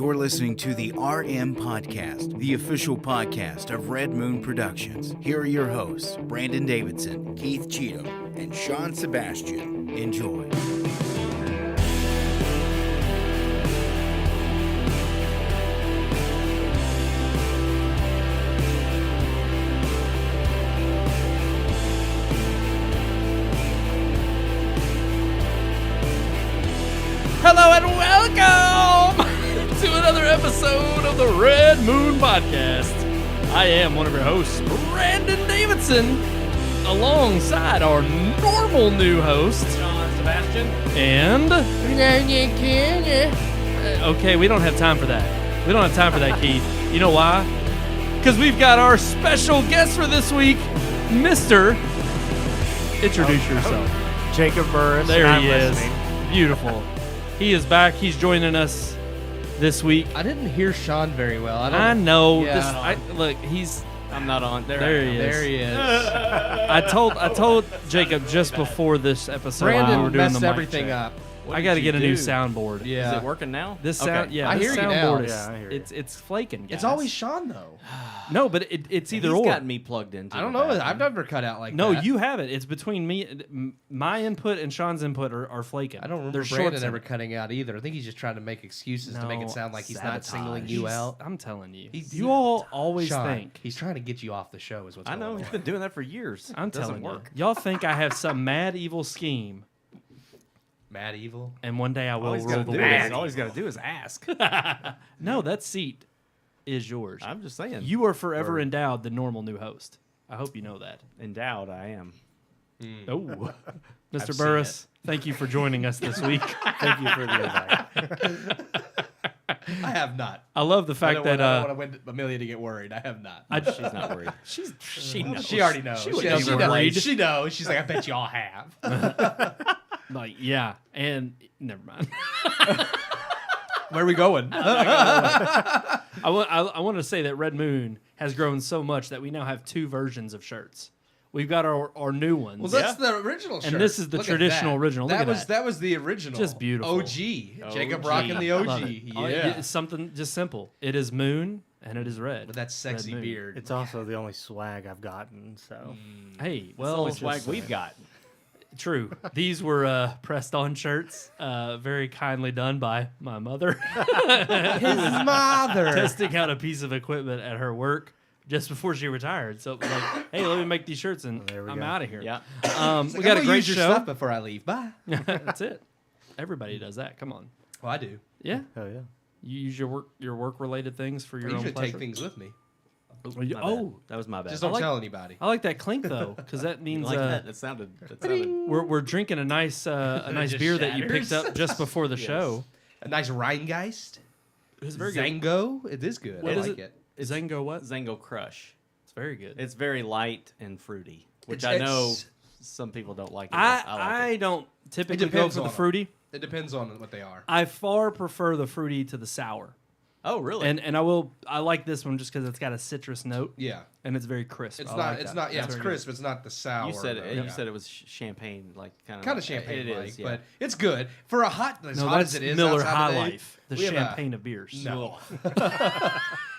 You're listening to the RMPodcast, the official podcast of Red Moon Productions. Here are your hosts, Brandon Davidson, Keith Cheatham, and Sean Sebastian. Enjoy. Hello and welcome to another episode of the Red Moon Podcast. I am one of your hosts, Brandon Davidson, alongside our normal new host, Sean Sebastian. and... Okay, we don't have time for that. We don't have time for that, Keith. You know why? Because we've got our special guest for this week, Mr. Introduce yourself. Jacob Burris. There I'm he is. listening. Beautiful. He is back. He's joining us this week. I didn't hear Sean very well. I know. Yeah. Look, he's I'm not on. there. He is. There he is. I told Jacob just before this episode Brandon we were doing messed the mic everything check. up. What I did got to you get a new do? soundboard. Yeah. Is it working now? This Okay. sound, yeah, I this hear you soundboard now. is Yeah, I hear you. it's flaking. Guys. It's always Sean though. no, but it's either He's or. got me plugged into. I don't the know. bathroom. I've never cut out like No, that. you have it. It's between my input and Sean's input are flaking. I don't remember There's Brandon shorts in ever it. cutting out either. I think he's just trying to make excuses to make it sound like he's not singling you He's- out. I'm telling you. He's- You all always Sean, think. he's trying to get you off the show. Is what's I know. going He's on. been doing that for years. I'm Doesn't telling work. you. Y'all think I have some mad evil scheme, Mad evil. and one day I will All he's rule got the to world. do is all he's got to do is ask. No, that seat is yours. I'm just saying. You are forever endowed the normal new host. I hope you know that. endowed. I am. Oh, Mr. seen Burris, thank you for joining us this week. Thank you for the invite. I have not. I love the I fact don't that want Amelia to get worried. I have not. She's not worried. she knows. She already knows. She She, would knows. never read. She knows. She's like, I bet y'all have. Like, yeah, and never mind. Where are we going? I want to say that Red Moon has grown so much that we now have two versions of shirts. We've got our new ones. Well, that's the original shirt. And this is the Look at traditional that. original. Look That at was that. was the original. Just beautiful. OG. Jacob OG. rocking the Love OG. it. Yeah. It's something just simple. It is moon and it is red. With that sexy Red moon. beard. It's also the only swag I've gotten, so. Hey, Well, well, the swag we've got. true. These were pressed on shirts, very kindly done by my mother. His mother. Testing out a piece of equipment at her work just before she retired. So it was like, hey, let me make these shirts and There we I'm go. out of here. Yeah. We got a great use your show. stuff before I leave. Bye. That's it. Everybody does that. Come on. Well, I do. Yeah. Hell yeah. You use your work related things for I your own usually pleasure. take things with me. My bad. Oh, that was my bad. Just don't like- tell anybody. I like that clink though, because that You means like that? That sounded. we're drinking a nice just beer that you shatters. picked up just before the Yes. show. A nice Rheingeist. It was very good. Zango. It is good. What I is like it? it. Zango what? Zango Crush. It's very good. It's very light and fruity, which It's- I know it's- some people don't like it. I like don't typically go depends for the on 'em. fruity. It depends on what they are. I far prefer the fruity to the sour. it. Oh, really? And I like this one just because it's got a citrus note Yeah. and it's very crisp. It's I not. like it's that. not. Yeah, That's it's very crisp. It's not the sour. you said though. it. Yeah. You said it was champagne, like kind Kind of champagne It like, is, yeah. but it's good for a hot. As good. No, hot that's as it is Miller outside High today, Life, the we have a- champagne of beers. No.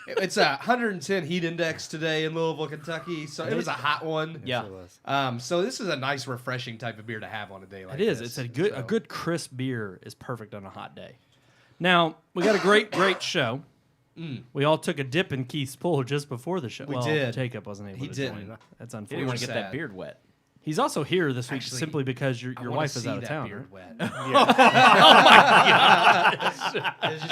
It's a 110 heat index today in Louisville, Kentucky. So it was a hot one. Yeah. Yes, it was. So this is a nice, refreshing type of beer to have on a day like It is. this. It's a good crisp beer is perfect on a hot day. Now we got a great show. We all took a dip in Keith's pool just before the show. We well, did. Jacob wasn't able He to didn't. join. That's He didn't unfortunate. want to get sad. that beard wet. He's also here this week Actually, simply because your I your wanna wife is see out of that town. beard wet. Yeah.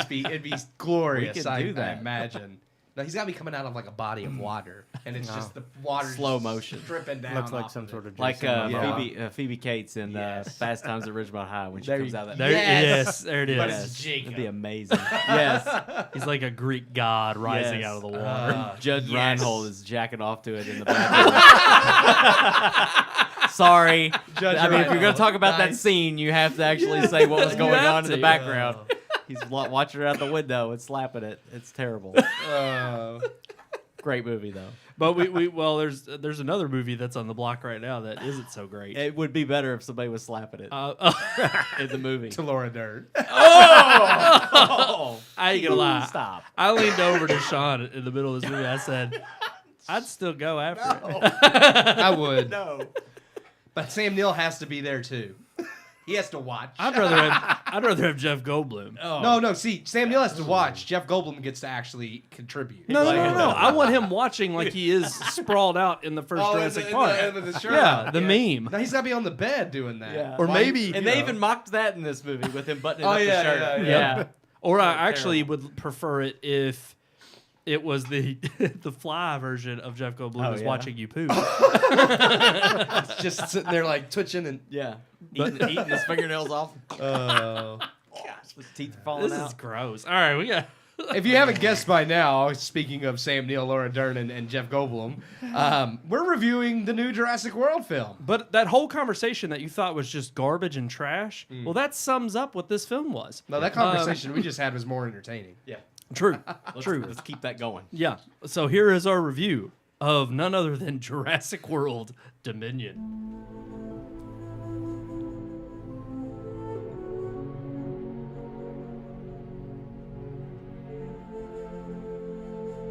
It'd be glorious. We could do I that. imagine. No, he's got me coming out of like a body of water, and it's just the water Slow just motion. dripping down. Looks like off some of sort it. of Like Jason Momoa. Phoebe Cates in Yes. Fast Times at Ridgemont High when she There comes you- out of that. There, Yes. there it is. But it's Jacob. It'd be amazing. Yes. He's like a Greek god rising Yes. out of the water. Judge Yes. Reinhold is jacking off to it in the bathroom. Sorry. Judge I mean, if you're going Reinhold. to talk about that Nice. scene, you have to actually say what was You going have on in the to. background. He's watching her out the window and slapping it. It's terrible. Great movie though. But well, there's another movie that's on the block right now that isn't so great. It would be better if somebody was slapping it in the movie. To Laura Dern. I ain't gonna lie. Stop. I leaned over to Sean in the middle of this movie. I said, I'd still go after it. I would. No. But Sam Neill has to be there too. He has to watch. I'd rather have Jeff Goldblum. No. See, Sam Neill has to watch. Jeff Goldblum gets to actually contribute. No. I want him watching like he is sprawled out in the first Jurassic Park. Yeah, the meme. Now he's got to be on the bed doing that. Yeah. Or maybe. And they even mocked that in this movie with him buttoning up the shirt. Yeah. Or I actually would prefer it if it was the fly version of Jeff Goldblum watching you poop. Just sitting there like twitching and eating his fingernails off. Oh. Gosh, his teeth are falling This out. is gross. All right, we got. If you haven't guessed by now, speaking of Sam Neill, Laura Dern, and Jeff Goldblum, we're reviewing the new Jurassic World film. But that whole conversation that you thought was just garbage and trash, well, that sums up what this film was. No, that conversation we just had was more entertaining. Yeah. True. Let's keep that going. Yeah. So here is our review of none other than Jurassic World Dominion.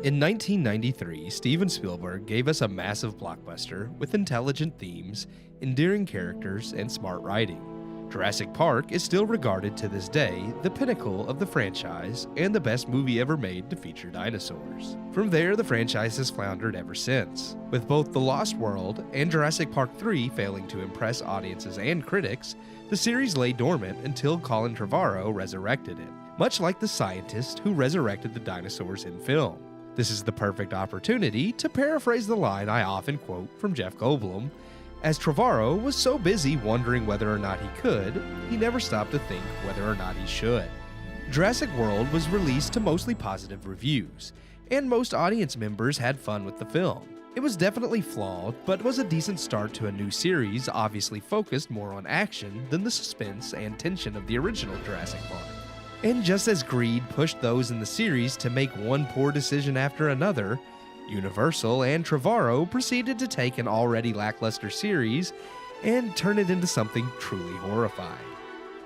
In 1993, Steven Spielberg gave us a massive blockbuster with intelligent themes, endearing characters, and smart writing. Jurassic Park is still regarded to this day the pinnacle of the franchise and the best movie ever made to feature dinosaurs. From there, the franchise has floundered ever since, with both The Lost World and Jurassic Park 3 failing to impress audiences and critics. The series lay dormant until Colin Trevorrow resurrected it, much like the scientist who resurrected the dinosaurs in film. This is the perfect opportunity to paraphrase the line I often quote from Jeff Goldblum. As Trevorrow was so busy wondering whether or not he could, he never stopped to think whether or not he should. Jurassic World was released to mostly positive reviews, and most audience members had fun with the film. It was definitely flawed, but was a decent start to a new series obviously focused more on action than the suspense and tension of the original Jurassic Park. And just as greed pushed those in the series to make one poor decision after another, Universal and Trevorrow proceeded to take an already lackluster series and turn it into something truly horrifying.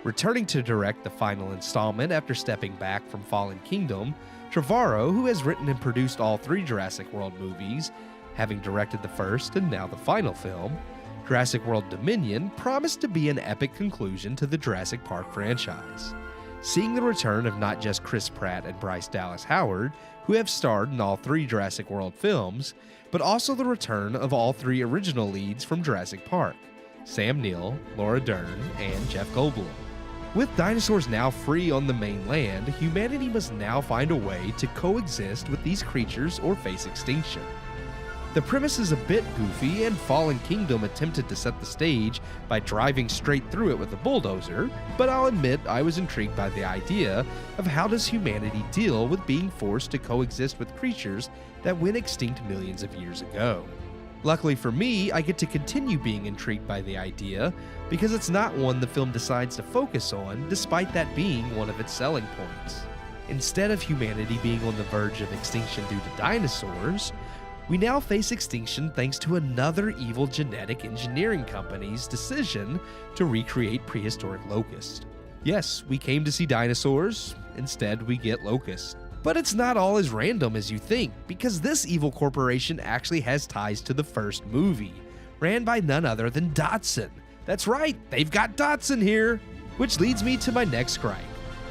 Returning to direct the final installment after stepping back from Fallen Kingdom, Trevorrow, who has written and produced all 3 Jurassic World movies, having directed the first and now the final film, Jurassic World Dominion promised to be an epic conclusion to the Jurassic Park franchise. Seeing the return of not just Chris Pratt and Bryce Dallas Howard, who have starred in all 3 Jurassic World films, but also the return of all 3 original leads from Jurassic Park, Sam Neill, Laura Dern, and Jeff Goldblum. With dinosaurs now free on the mainland, humanity must now find a way to coexist with these creatures or face extinction. The premise is a bit goofy, and Fallen Kingdom attempted to set the stage by driving straight through it with a bulldozer, but I'll admit I was intrigued by the idea of how does humanity deal with being forced to coexist with creatures that went extinct millions of years ago. Luckily for me, I get to continue being intrigued by the idea because it's not one the film decides to focus on, despite that being one of its selling points. Instead of humanity being on the verge of extinction due to dinosaurs, we now face extinction thanks to another evil genetic engineering company's decision to recreate prehistoric locusts. Yes, we came to see dinosaurs, instead we get locusts. But it's not all as random as you think, because this evil corporation actually has ties to the first movie, ran by none other than Dotson. That's right, they've got Dotson here! Which leads me to my next gripe.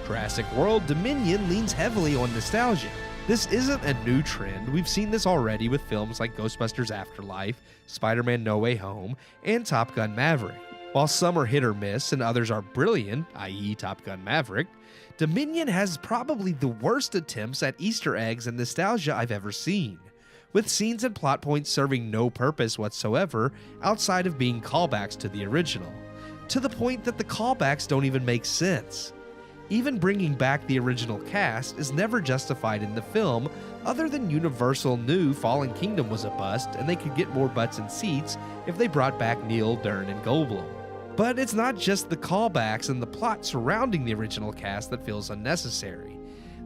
Jurassic World Dominion leans heavily on nostalgia. This isn't a new trend. We've seen this already with films like Ghostbusters Afterlife, Spider-Man No Way Home, and Top Gun Maverick. While some are hit or miss and others are brilliant, i.e. Top Gun Maverick, Dominion has probably the worst attempts at Easter eggs and nostalgia I've ever seen, with scenes and plot points serving no purpose whatsoever outside of being callbacks to the original, to the point that the callbacks don't even make sense. Even bringing back the original cast is never justified in the film, other than Universal knew Fallen Kingdom was a bust and they could get more butts and seats if they brought back Neill, Dern, and Goldblum. But it's not just the callbacks and the plot surrounding the original cast that feels unnecessary.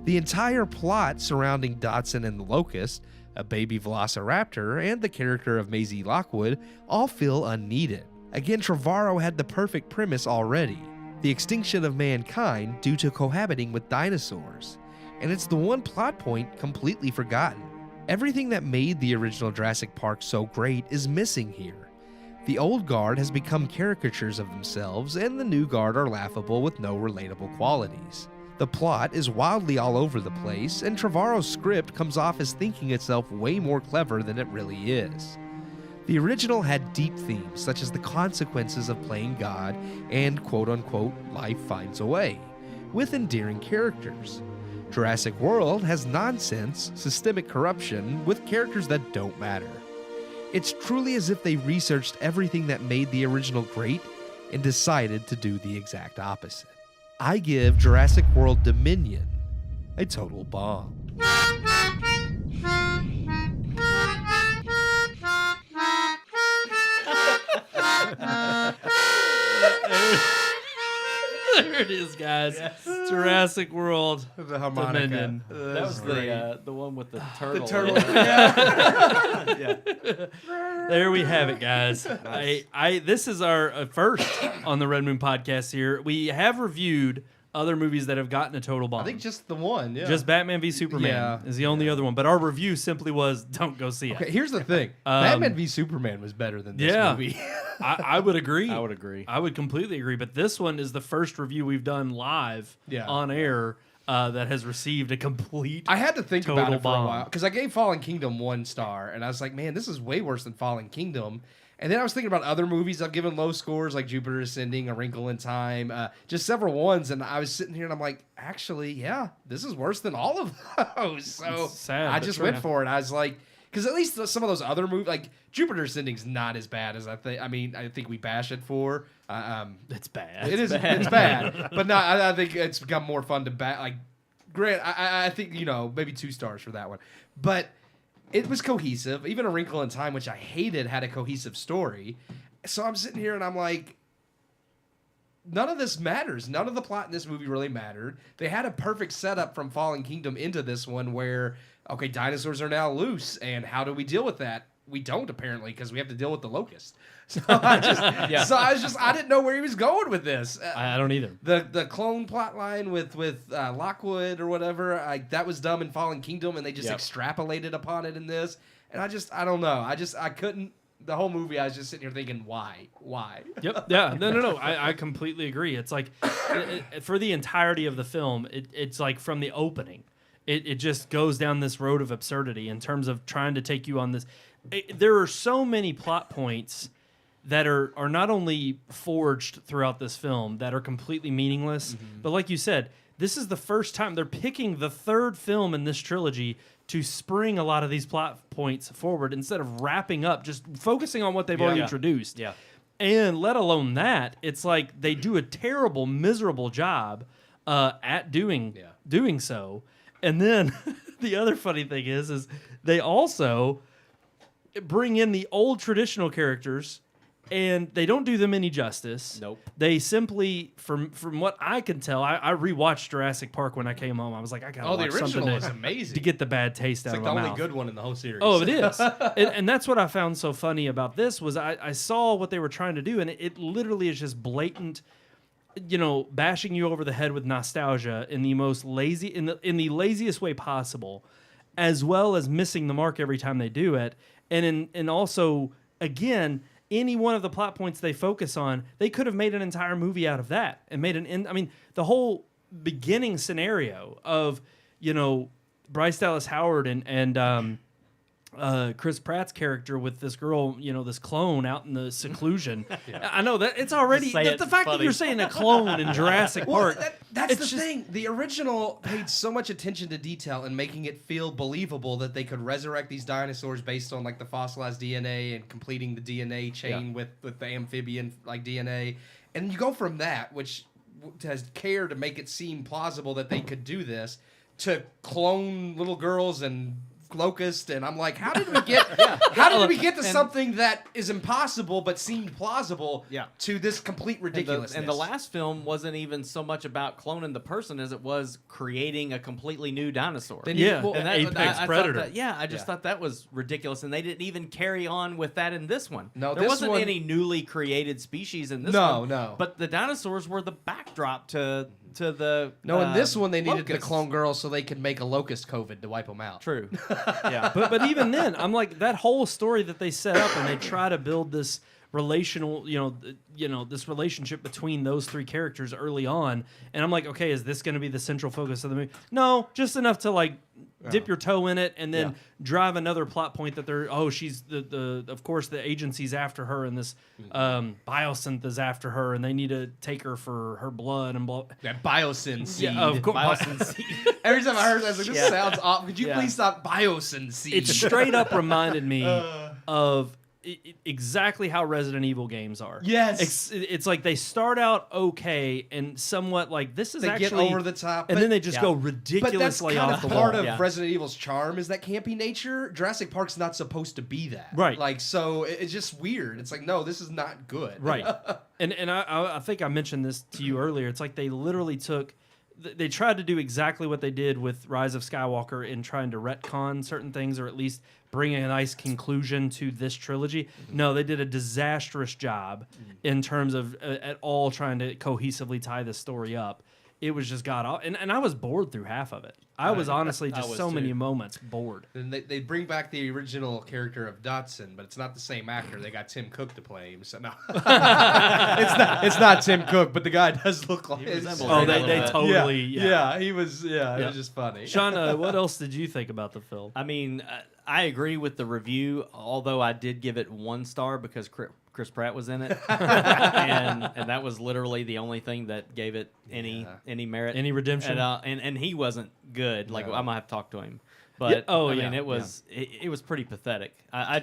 The entire plot surrounding Dotson and the Locust, a baby velociraptor, and the character of Maisie Lockwood all feel unneeded. Again, Trevorrow had the perfect premise already: the extinction of mankind due to cohabiting with dinosaurs. And it's the one plot point completely forgotten. Everything that made the original Jurassic Park so great is missing here. The old guard has become caricatures of themselves, and the new guard are laughable with no relatable qualities. The plot is wildly all over the place, and Trevorrow's script comes off as thinking itself way more clever than it really is. The original had deep themes, such as the consequences of playing God and quote-unquote life finds a way, with endearing characters. Jurassic World has nonsense, systemic corruption, with characters that don't matter. It's truly as if they researched everything that made the original great and decided to do the exact opposite. I give Jurassic World Dominion a total bomb. There it is, guys. Yes. Jurassic World. The harmonica. Dominion. That was the one with the turtle. The turtle. Yeah. There we have it, guys. This is our first on the Red Moon podcast here. We have reviewed other movies that have gotten a total bomb. I think just the one. Yeah. Just Batman v Superman is the only other one. But our review simply was, don't go see it. Okay, here's the thing. Batman v Superman was better than this movie. I would agree. I would agree. I would completely agree. But this one is the first review we've done live on air that has received a complete I had to think about total it for a bomb. while, because I gave Fallen Kingdom 1 star, and I was like, man, this is way worse than Fallen Kingdom. And then I was thinking about other movies I've given low scores, like Jupiter Ascending, A Wrinkle in Time, just several ones. And I was sitting here and I'm like, actually, yeah, this is worse than all of those. So It's sad, I but just true. went for it. I was like, because at least some of those other movies, like Jupiter Ascending's not as bad as I think. I mean, I think we bash it for. It's bad. It's bad. But no, I think it's become more fun to like. Grant, I think maybe 2 stars for that one, but it was cohesive. Even A Wrinkle in Time, which I hated, had a cohesive story. So I'm sitting here and I'm like, none of this matters. None of the plot in this movie really mattered. They had a perfect setup from Fallen Kingdom into this one where, okay, dinosaurs are now loose, and how do we deal with that? We don't, apparently, because we have to deal with the locust. So I didn't know where he was going with this. I don't either. The clone plot line with Lockwood or whatever, that was dumb in Fallen Kingdom, and they just extrapolated upon it in this. And I don't know. I couldn't. The whole movie, I was just sitting here thinking, why? Yep. Yeah. No. I completely agree. It's like for the entirety of the film, it's like from the opening, it just goes down this road of absurdity in terms of trying to take you on this. There are so many plot points that are not only forged throughout this film that are completely meaningless, but like you said, this is the first time they're picking the third film in this trilogy to spring a lot of these plot points forward instead of wrapping up, just focusing on what they've already introduced. Yeah. And let alone that, it's like they do a terrible, miserable job at doing so. And then the other funny thing is they also bring in the old traditional characters, and they don't do them any justice. Nope. They simply, from what I can tell, I rewatched Jurassic Park when I came home. I was like, I gotta watch the original something is amazing. to get the bad taste out It's of like my the only mouth. good one in the whole series. Oh, it is. and that's what I found so funny about this was I saw what they were trying to do, and it literally is just blatant, bashing you over the head with nostalgia in the most lazy, in the laziest way possible, as well as missing the mark every time they do it. And also, again, any one of the plot points they focus on, they could have made an entire movie out of that and made the whole beginning scenario of, Bryce Dallas Howard and Chris Pratt's character with this girl, this clone out in the seclusion. I know that it's already the fact that you're saying a clone in Jurassic Park. That's the thing. The original paid so much attention to detail and making it feel believable that they could resurrect these dinosaurs based on like the fossilized DNA and completing the DNA chain with the amphibian like DNA. And you go from that, which has cared to make it seem plausible that they could do this, to clone little girls and locust, and I'm like, how did we get to something that is impossible but seemed plausible to this complete ridiculousness? And the last film wasn't even so much about cloning the person as it was creating a completely new dinosaur. Apex Predator. I just thought that was ridiculous, and they didn't even carry on with that in this one. No, there this wasn't one- any newly created species in this one. No. But the dinosaurs were the backdrop to the. in this one they needed the locusts. clone girl so they could make a locust COVID to wipe them out. True. Yeah. But even then, I'm like, that whole story that they set up and they try to build this relational, this relationship between those three characters early on, and I'm like, okay, is this going to be the central focus of the movie? No, just enough to like dip your toe in it and then drive another plot point that she's of course the agency's after her and this biosynth is after her and they need to take her for her blood and blah. That biosyn seed. Yeah, of course. Biosyn seed. Every time I heard that, I was like, this sounds awful. Could you please stop biosyn seed? It straight up reminded me of exactly how Resident Evil games are. Yes. It's like they start out okay and somewhat like this is they actually get over the top, and then they just go but that's ridiculously kind off of the part wall. of Resident Evil's charm is that campy nature. Jurassic Park's not supposed to be that, Right. Like, so it's just weird. It's like, no, this is not good, Right. and I think I mentioned this to you earlier. It's like they literally they tried to do exactly what they did with Rise of Skywalker in trying to retcon certain things or at least bring a nice conclusion to this trilogy. Mm-hmm. No, they did a disastrous job in terms of at all trying to cohesively tie this story up. It was just and I was bored through half of it. I was honestly just many moments bored. And they bring back the original character of Dotson, but it's not the same actor. They got Tim Cook to play him. So no, it's not Tim Cook, but the guy does look like. He They totally he was it was just funny. Shauna, what else did you think about the film? I mean, I agree with the review, although I did give it 1 star because Chris Pratt was in it, and that was literally the only thing that gave it any merit, any redemption, and he wasn't good. Like, No. I'm gonna have to talk to him, but I mean, it was pretty pathetic. I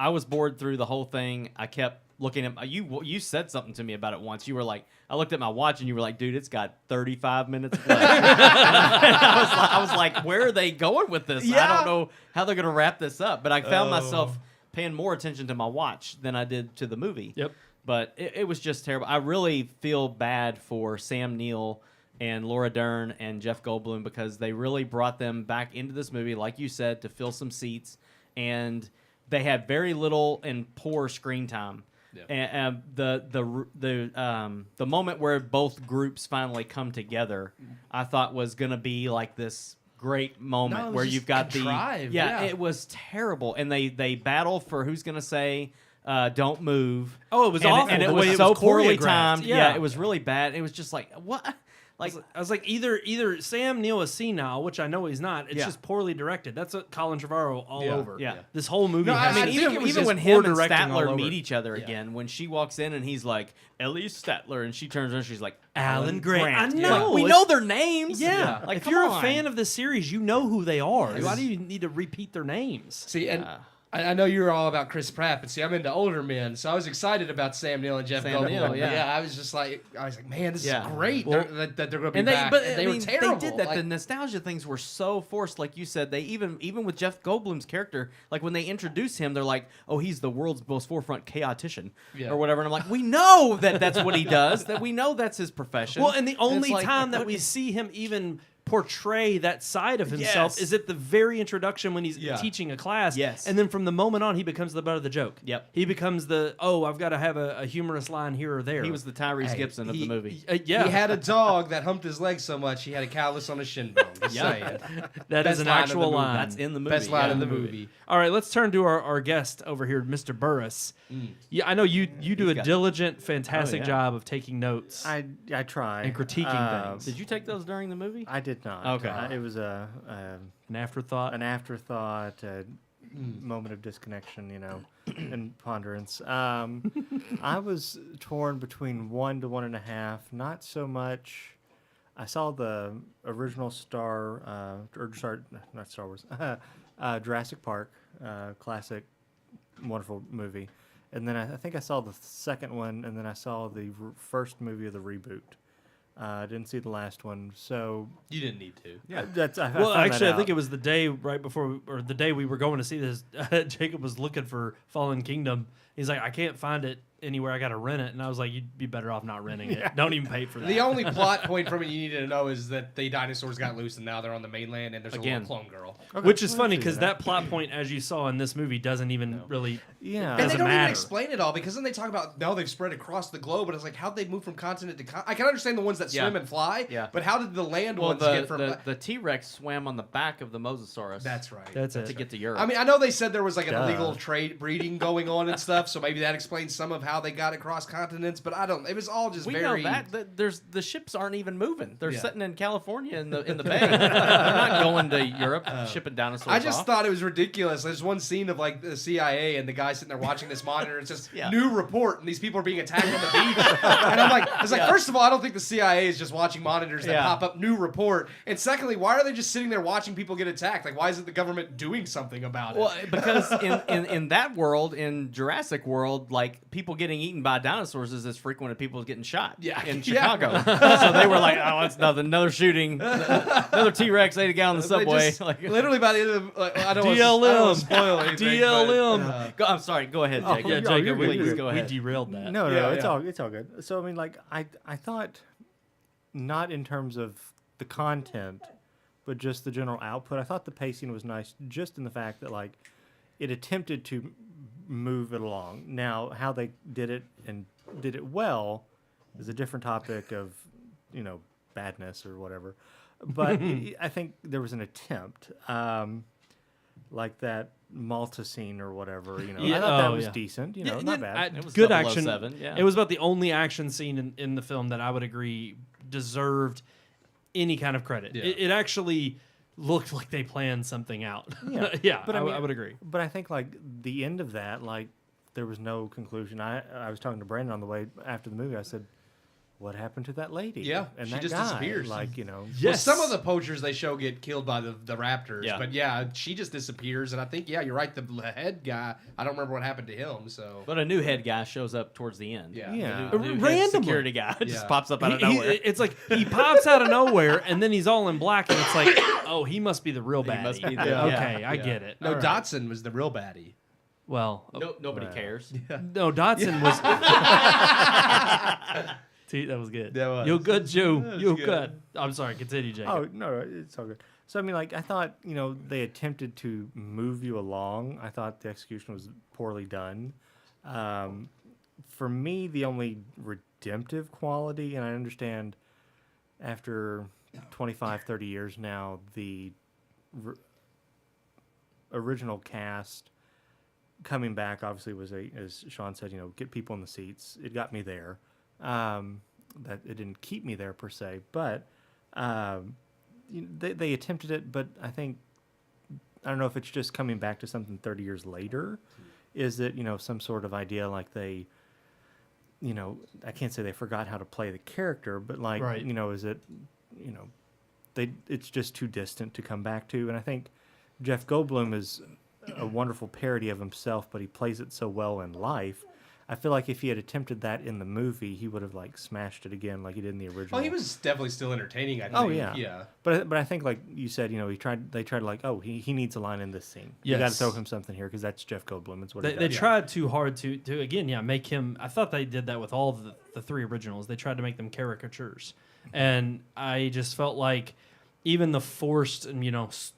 was bored through the whole thing. I kept looking at you said something to me about it once. You were like, I looked at my watch and you were like, dude, it's got 35 minutes left. I was like, where are they going with this? I don't know how they're gonna wrap this up. But I found myself paying more attention to my watch than I did to the movie. Yep. But it was just terrible. I really feel bad for Sam Neill and Laura Dern and Jeff Goldblum because they really brought them back into this movie, like you said, to fill some seats. And they had very little and poor screen time. Yep. And the moment where both groups finally come together, I thought was going to be like this great moment where you've got it was terrible, and they battle for who's going to say don't move. Oh, it was awful. And it the was way so was poorly choreographed. timed. Yeah, it was really bad. It was just like, what? Like, I was like, either Sam Neill is senile, which I know he's not. It's just poorly directed. That's what Colin Trevorrow all over. Yeah. This whole movie. No, has I mean, think even when poor him and directing all Statler over meet it. each other again, when she walks in and he's like, Ellie Statler, and she turns around and she's like, Alan Grant. I Yeah. know. Like, we It's- know their names. Yeah. Like, if come you're on. a fan of this series, you know who they are. Yes. Why do you need to repeat their names? See, and I know you're all about Chris Pratt, but see, I'm into older men, so I was excited about Sam Neill and Jeff Goldblum. I was like, man, this is great that they're going to be back. But they were terrible. They did that. The nostalgia things were so forced, like you said. They even with Jeff Goldblum's character, like when they introduce him, they're like, "Oh, he's the world's most forefront chaotician," or whatever. And I'm like, we know that's what he does. That we know that's his profession. Well, and the only like, time that we see him even portray that side of himself is at the very introduction when he's teaching a class. Yes. And then from the moment on, he becomes the butt of the joke. Yep. He becomes I've got to have a humorous line here or there. He was the Tyrese Gibson of the movie. He had a dog that humped his leg so much he had a callus on his shin bone. Just saying. That is an actual line. That's in the movie. Best line in the movie. All right, let's turn to our guest over here, Mr. Burris. Yeah, I know you do a diligent, fantastic job of taking notes. I try. And critiquing things. Did you take those during the movie? I did not. Okay. It was an afterthought. An afterthought, a moment of disconnection, and ponderance. I was torn between 1 to 1.5. Not so much. I saw the original not Star Wars, Jurassic Park, classic, wonderful movie. And then I think I saw the second one, and then I saw the first movie of the reboot. Didn't see the last one, so You didn't need to. I Well, found actually, that I think out. it was the day right before, or the day we were going to see this. Jacob was looking for Fallen Kingdom. He's like, I can't find it anywhere. I got to rent it, and I was like, you'd be better off not renting it. Don't even pay for that. The only plot point from it you need to know is that the dinosaurs got loose and now they're on the mainland and there's a Again. little clone girl. Okay, Which is well, funny I see because that plot point, as you saw in this movie, doesn't even really. Yeah. And they doesn't don't even matter. explain it all because then they talk about now they've spread across the globe, but it's like how'd they move from continent to continent? I can understand the ones that swim Yeah. and fly, Yeah. but how did the land Well, ones get from? the T-Rex swam on the back of the Mosasaurus. That's right. That's to it. get to Europe. I mean, I know they said there was like an Duh. illegal trade breeding going on and stuff, so maybe that explains some of how they got across continents. But I don't. It was all just we very. know that there's the ships aren't even moving. They're Yeah. sitting in California in the bay. They're not going to Europe shipping dinosaurs. I just off. thought it was ridiculous. There's one scene of like the CIA and the guy sitting there watching this monitor. It's just Yeah. new report, and these people are being attacked on the beach. And I'm like, Yeah. first of all, I don't think the CIA is just watching monitors that Yeah. pop up new report. And secondly, why are they just sitting there watching people get attacked? Like, why isn't the government doing something about it? Well, because in that world, in Jurassic World, like people getting eaten by dinosaurs is as frequent as people getting shot. Yeah. In Yeah. Chicago, so they were like, "Oh, it's nothing. Another shooting. Another T-Rex ate a guy on the They subway." just- Like, literally by the end of I don't DLM. want to spoil anything. DLM. I'm sorry. Go ahead, Oh, Jacob. Yeah, you're Jacob, good, we, you're please good. go we ahead. derailed that. No, Yeah, it's yeah. all good. So I mean, like I thought, not in terms of the content, but just the general output. I thought the pacing was nice, just in the fact that like it attempted to move it along. Now, how they did it and did it well is a different topic of badness or whatever. But I think there was an attempt, like that Malta scene or whatever. Yeah, I thought that oh, was yeah. decent. Yeah, Not bad. It was good 007, action. yeah. It was about the only action scene in the film that I would agree deserved any kind of credit. Yeah. It actually looked like they planned something out. Yeah. Yeah, But I, I mean- I would agree. But I think like the end of that, like there was no conclusion. I was talking to Brandon on the way after the movie. I said, "What happened to that lady?" Yeah, and she that just guy, disappears. Like Well, some of the poachers they show get killed by the raptors, Yeah. but yeah, she just disappears. And I think you're right. The head guy, I don't remember what happened to him. So But a new head guy shows up towards the end. Yeah. Yeah. A new head Randomly. security guy just Yeah. pops up out of He- nowhere. it's like he pops out of nowhere and then he's all in black and it's like, oh, he must be the real baddie. must be the- Okay, yeah. I get it. no, All right. Dotson was the real baddie. Well, Nobody cares. no, Dotson was. See, that was good. That was. You good, Joe? was You good. good? I'm sorry. Continue, Jacob. Oh no, it's all good. So I mean, like I thought, they attempted to move you along. I thought the execution was poorly done. For me, the only redemptive quality, and I understand after 25, 30 years now, the original cast coming back obviously was as Sean said, get people in the seats. It got me there. That it didn't keep me there per se, but they attempted it. But I don't know if it's just coming back to something 30 years later. Is it some sort of idea like they, I can't say they forgot how to play the character, but like Right. Is it it's just too distant to come back to. And I think Jeff Goldblum is a wonderful parody of himself, but he plays it so well in life. I feel like if he had attempted that in the movie, he would have like smashed it again, like he did in the original. Well, he was definitely still entertaining. I think. Oh yeah, yeah. But I think like you said, they tried like, oh, he needs a line in this scene. You got to Yes. throw him something here because that's Jeff Goldblum. It's what They, he they does. tried too hard to again, make him. I thought they did that with all the three originals. They tried to make them caricatures, and I just felt like even the forced and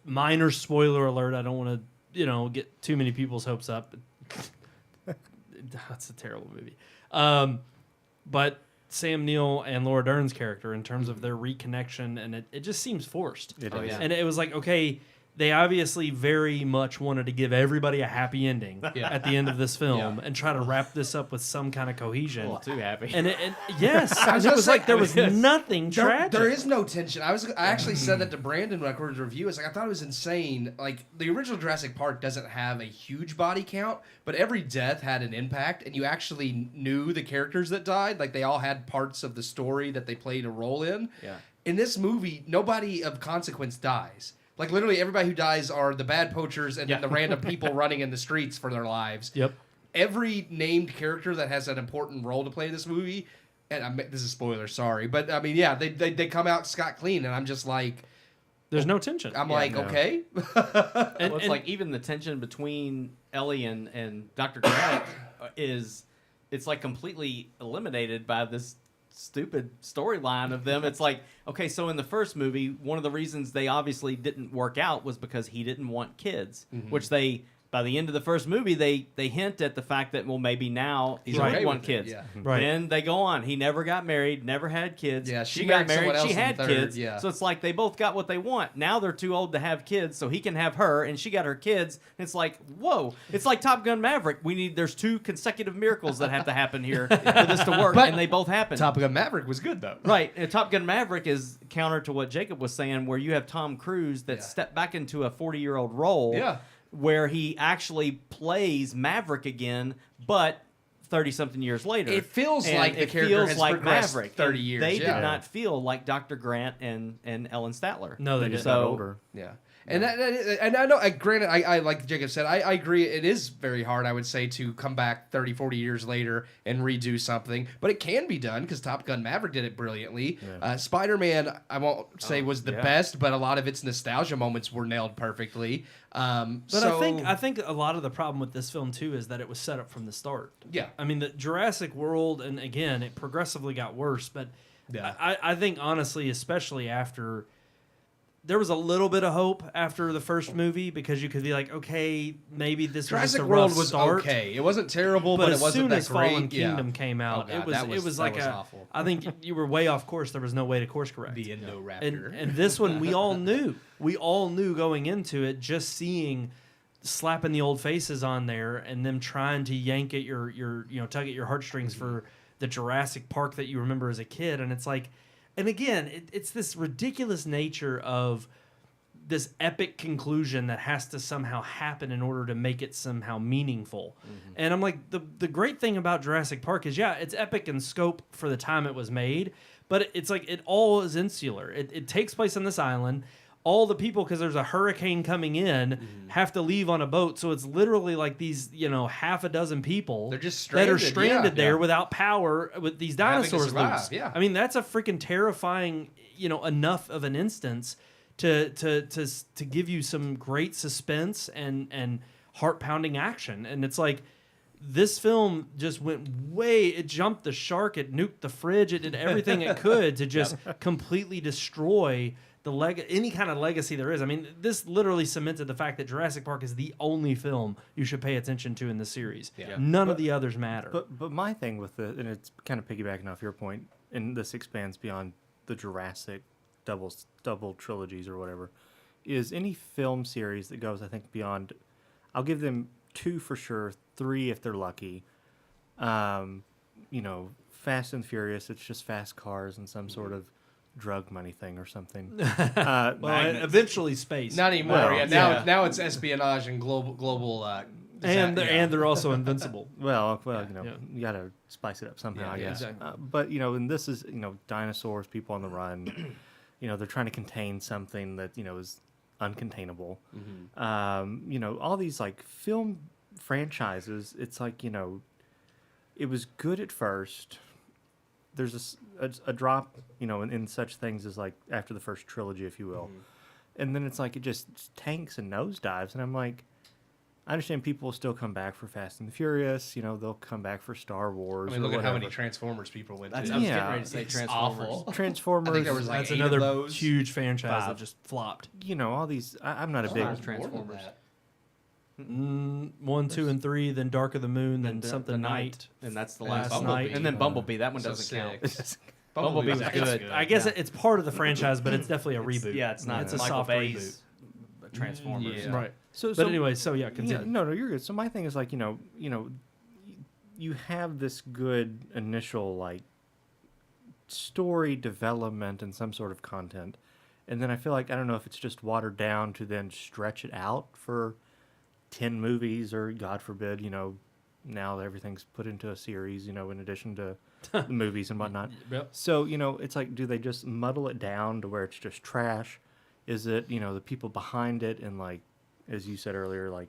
minor spoiler alert. I don't want to get too many people's hopes up. That's a terrible movie. But Sam Neill and Laura Dern's character, in terms of their reconnection, and it just seems forced. It Oh, is. yeah. And it was like, okay, they obviously very much wanted to give everybody a happy ending Yeah. at the end of this film Yeah. and try to wrap this up with some kind of cohesion. Well, too happy. And yes, I was and it gonna was say, like there was I mean, nothing tragic. There is no tension. I actually said that to Brandon when I recorded the review. It's like I thought it was insane. Like the original Jurassic Park doesn't have a huge body count, but every death had an impact, and you actually knew the characters that died. Like they all had parts of the story that they played a role in. Yeah. In this movie, nobody of consequence dies. Like literally everybody who dies are the bad poachers and then the random people running in the streets for their lives. Yep. Every named character that has an important role to play in this movie and this is spoiler, sorry, but I mean, yeah, they come out scot clean, and I'm just like, There's no tension. I'm like, no. okay. Well, it's like even the tension between Ellie and Dr. Grant it's like completely eliminated by this stupid storyline of them. It's like, okay, so in the first movie, one of the reasons they obviously didn't work out was because he didn't want kids, which they, by the end of the first movie, they hint at the fact that, well, maybe now he okay would want with it, kids. yeah. Right. Then they go on. He never got married, never had kids. Yeah, she she got married someone married, else she in had third, kids. yeah. So it's like they both got what they want. Now they're too old to have kids, so he can have her, and she got her kids. It's like, whoa. It's like Top Gun Maverick. There's 2 consecutive miracles that have to happen here for this to work, But and they both happen. Top Gun Maverick was good though. Right. And Top Gun Maverick is counter to what Jacob was saying, where you have Tom Cruise that Yeah. stepped back into a 40-year-old role Yeah. where he actually plays Maverick again, but 30-something years later. It feels And like the it character feels has like progressed Maverick. 30 And years, They yeah. did not feel like Dr. Grant and Ellen Statler. No, they They just didn't. got So- older. Yeah. And and I know, granted, I like Jacob said, I agree. It is very hard, I would say, to come back 30, 40 years later and redo something. But it can be done because Top Gun Maverick did it brilliantly. Spider-Man, I won't say was the best, but a lot of its nostalgia moments were nailed perfectly. But I think a lot of the problem with this film too is that it was set up from the start. Yeah. I mean, the Jurassic World, and again, it progressively got worse. But Yeah. I think honestly, especially after, there was a little bit of hope after the first movie because you could be like, okay, maybe this was Jurassic just a World rough was start. okay. It wasn't terrible, But but as it wasn't soon that as great. Fallen Yeah. Kingdom came out, Oh, God, it was like awful. I think you were way off course. There was no way to course correct. The Indoraptor. And this one we all knew. We all knew going into it, just seeing slapping the old faces on there and them trying to yank at your tug at your heartstrings for the Jurassic Park that you remember as a kid. And it's like, and again, it's this ridiculous nature of this epic conclusion that has to somehow happen in order to make it somehow meaningful. And I'm like, the great thing about Jurassic Park is, yeah, it's epic in scope for the time it was made, but it's like it all is insular. It takes place on this island. All the people, because there's a hurricane coming in, have to leave on a boat. So it's literally like these, half a dozen people They're just that are stranded, stranded yeah. there without power with these Having to dinosaurs survive, loose. yeah. I mean, that's a freaking terrifying, enough of an instance to give you some great suspense and heart pounding action. And it's like, this film just went it jumped the shark, it nuked the fridge, it did everything it could to just completely destroy any kind of legacy there is. I mean, this literally cemented the fact that Jurassic Park is the only film you should pay attention to in this series. Yeah. None of the others matter. But my thing with it, and it's kind of piggybacking off your point, and this expands beyond the Jurassic double trilogies or whatever, is any film series that goes, I think, beyond, I'll give them 2 for sure, 3 if they're lucky. Fast and Furious, it's just fast cars and some sort of drug money thing or something. Eventually space. Not anymore. Well, Now it's espionage and global. and they're also invincible. Well, Yeah. you got to spice it up somehow, I Yeah, guess. exactly. But and this is dinosaurs, people on the run. They're trying to contain something that is uncontainable. All these like film franchises. It's like it was good at first. There's a drop, in such things as like after the first trilogy, if you will, and then it's like it just tanks and nosedives, and I'm like, I understand people will still come back for Fast and the Furious. They'll come back for Star Wars. I mean, or look at how many whatever. Transformers people went That's, to. I was Yeah, getting ready to say it's Transformers. awful. Transformers. I think there was like That's 8 another of those. huge franchise 5. that just flopped. all these. I'm not a big. More than Transformers. 1, 2, and 3, then Dark of the Moon, then The something Night. and that's the Last last Night. And then Bumblebee. That one So doesn't count. sick. Bumblebee was actually good. I guess Yeah. it's part of the franchise, but it's definitely a reboot. Yeah, it's not It's a Michael soft Bay's Transformers. Yeah. Right. So But anyway, so yeah, continue. no, you're good. So my thing is like you have this good initial like story development and some sort of content, and then I feel like I don't know if it's just watered down to then stretch it out for 10 movies or God forbid now everything's put into a series in addition to the movies and whatnot. Yep. So it's like, do they just muddle it down to where it's just trash? Is it the people behind it and like as you said earlier, like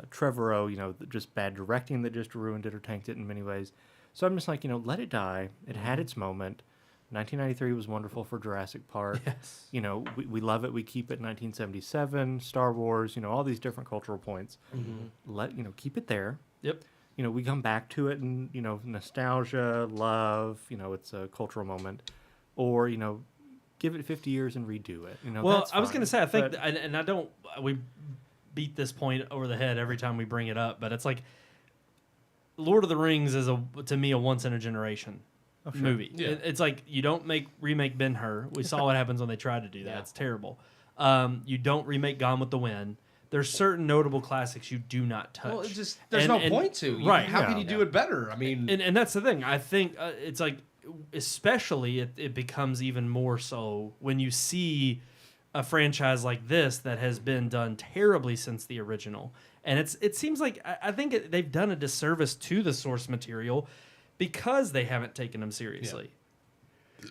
Trevorrow, just bad directing that just ruined it or tanked it in many ways. So I'm just like, let it die. It had its moment. 1993 was wonderful for Jurassic Park. Yes. We love it. We keep it 1977, Star Wars, all these different cultural points. Keep it there. Yep. We come back to it and, nostalgia, love, it's a cultural moment. Or, give it 50 years and redo it. Well, that's I was fine. going to say, I think, But- and I don't, we beat this point over the head every time we bring it up, but it's like Lord of the Rings is, to me, a once-in-a-generation movie. Yeah. It's like you don't remake Ben-Hur. We saw what happens when they tried to do that. Yeah. It's terrible. You don't remake Gone with the Wind. There's certain notable classics you do not touch. Well, it's just there's And- no and- point to. Right. How can you do it better? I mean, And that's the thing. I think it's like, especially it becomes even more so when you see a franchise like this that has been done terribly since the original. And it seems like I think they've done a disservice to the source material because they haven't taken them seriously.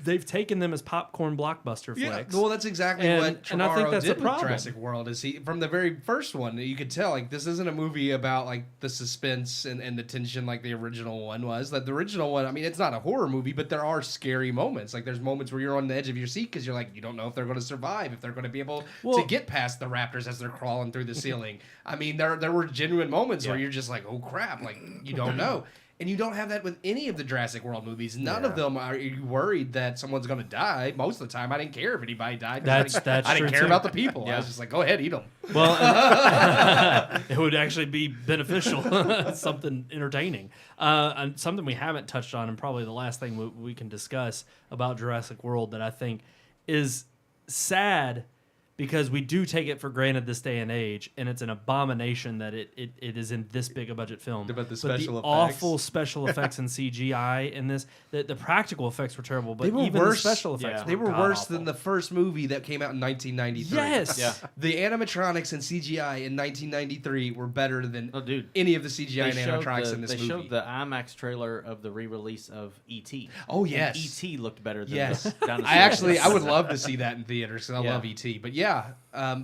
They've taken them as popcorn blockbuster flicks. well, that's exactly And- what and I think Trevorrow that's did the with problem. Jurassic World. Is he from the very first one? You could tell like this isn't a movie about like the suspense and the tension like the original one was. Like the original one, I mean, it's not a horror movie, but there are scary moments. Like there's moments where you're on the edge of your seat because you're like you don't know if they're going to survive, if they're going to be able to get past the raptors as they're crawling through the ceiling. I mean, there were genuine moments where you're just like, oh crap, like you don't know. And you don't have that with any of the Jurassic World movies. None of them are you worried that someone's going to die. Most of the time, I didn't care if anybody died. That's I didn't true, care too. about the people. I was just like, go ahead, eat them. Well, it would actually be beneficial, something entertaining, and something we haven't touched on, and probably the last thing we can discuss about Jurassic World that I think is sad because we do take it for granted this day and age, and it's an abomination that it is in this big a budget film. But the special effects. Awful special effects and CGI in this, the practical effects were terrible, but They were even worse. the special effects They were worse god-awful. than the first movie that came out in 1993. Yes. Yeah. The animatronics and CGI in 1993 were better than Oh, dude. any of the CGI and They showed animatronics in this they movie. showed the IMAX trailer of the re-release of E.T. Oh, And yes. E.T. looked better than Yes, the dinosaur. I would love to see that in theaters because I Yeah. love ET. But yeah,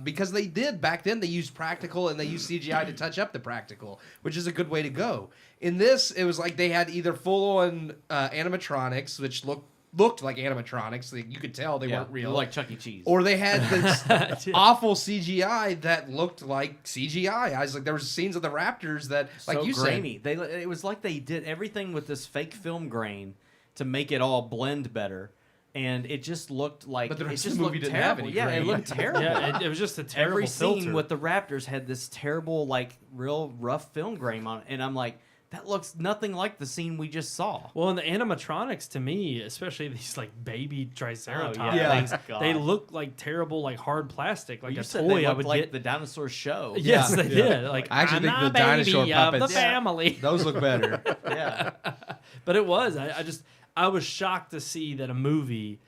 because they did back then, they used practical and they used CGI to touch up the practical, which is a good way to go. In this, it was like they had either full-on animatronics, which looked like animatronics, like you could tell they weren't real, like Chuck E. Cheese. or they had this awful CGI that looked like CGI. I was like, there was scenes of the raptors that, like so you grainy. It was like they did everything with this fake film grain to make it all blend better. And it just looked like But the it rest of just the movie looked didn't have terrible. any Yeah, grain. it looked terrible. Yeah, it was just a terrible Every filter. scene with the Raptors had this terrible, like, real rough film grain on it. And I'm like, that looks nothing like the scene we just saw. Well, and the animatronics to me, especially these like baby triceratops Oh, yeah. things, God. they look like terrible, like hard plastic, like You a said toy they I looked would like get. the dinosaur show. Yes, Yeah. they Yeah. did. Like I actually I'm think the the dinosaur baby of the puppets- family. Those look better. Yeah. But it was. I was shocked to see that a movie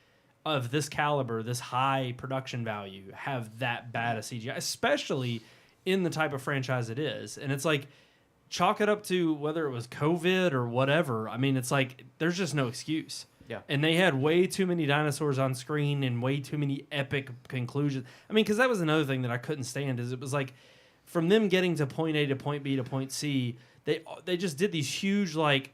of this caliber, this high production value, have that bad a CGI, especially in the type of franchise it is. And it's like, chalk it up to whether it was COVID or whatever. I mean, it's like, there's just no excuse. Yeah. And they had way too many dinosaurs on screen and way too many epic conclusions. I mean, because that was another thing that I couldn't stand is it was like, from them getting to point A to point B to point C, they just did these huge, like,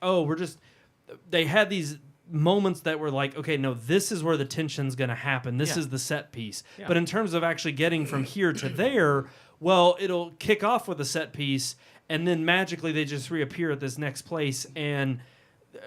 they had these moments that were like, okay, no, this is where the tension's going to happen. This Yeah. is the set piece. Yeah. But in terms of actually getting from here to there, well, it'll kick off with a set piece, and then magically they just reappear at this next place. And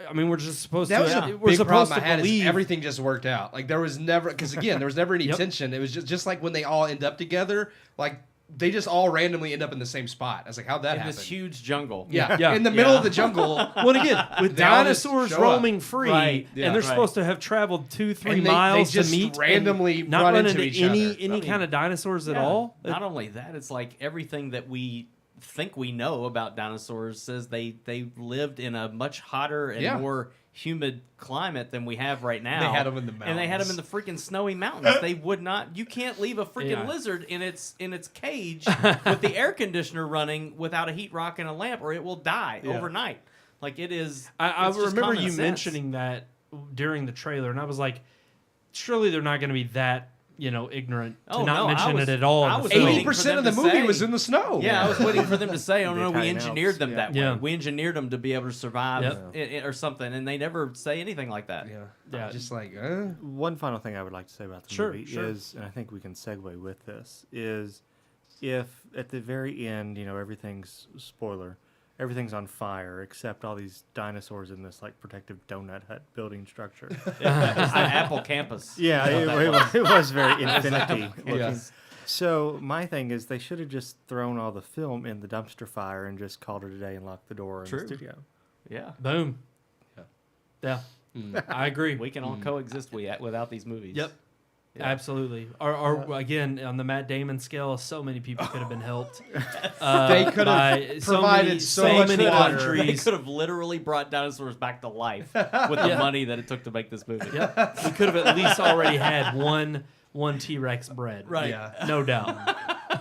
I mean, we're just supposed That was to. a We're big supposed problem to I had. Is believe everything just worked out. Like there was never, because again, there was never any Yep. tension. It was just like when they all end up together, like they just all randomly end up in the same spot. I was like, how'd that In happen? this huge jungle. Yeah. Yeah. In the middle Yeah. of the jungle. Well, again, with They all just dinosaurs show up. roaming free, Right. Yeah. and they're Right. supposed to have traveled 2-3 And they miles just to meet, randomly and not run run into into each any other. any kind of dinosaurs at Yeah. all. Not only that, it's like everything that we think we know about dinosaurs says they lived in a much hotter and Yeah. more humid climate than we have right now. They had 'em in the and they had them in the freaking snowy mountains. They would not. You can't leave a freaking Yeah. lizard in its cage with the air conditioner running without a heat rock and a lamp, or it will die overnight. Like it is. I it's just remember common you sense. mentioning that during the trailer, and I was like, surely they're not going to be that ignorant to Oh, not no, mention I it at all. I in was the film. waiting for 80% them of the to movie say- was in the snow. Yeah, I was waiting for them to say, "Oh The no, we Italian engineered Alps, them yeah. that way. Yeah. We engineered them to be able to survive Yep. or something," and they never say anything like that. Yeah. Yeah. Just like, One final thing I would like to say about the Sure, movie sure. is, and I think we can segue with this, is if at the very end, everything's everything's on fire except all these dinosaurs in this like protective donut hut building structure. It's the Apple campus. Yeah, it was very infinity looking. Yes. So my thing is they should have just thrown all the film in the dumpster fire and just called it a day and locked the door in True. the studio. Yeah. Boom. Yeah. Yeah. I agree. We can all coexist without these movies. Yep. Yeah. Absolutely. Or again, on the Matt Damon scale, so many people could have been helped. They could have provided so much many water. They countries. could have literally brought dinosaurs back to life with the money that it took to make this movie. Yep. We could have at least already had one T-Rex bread. Right. Yeah. No doubt.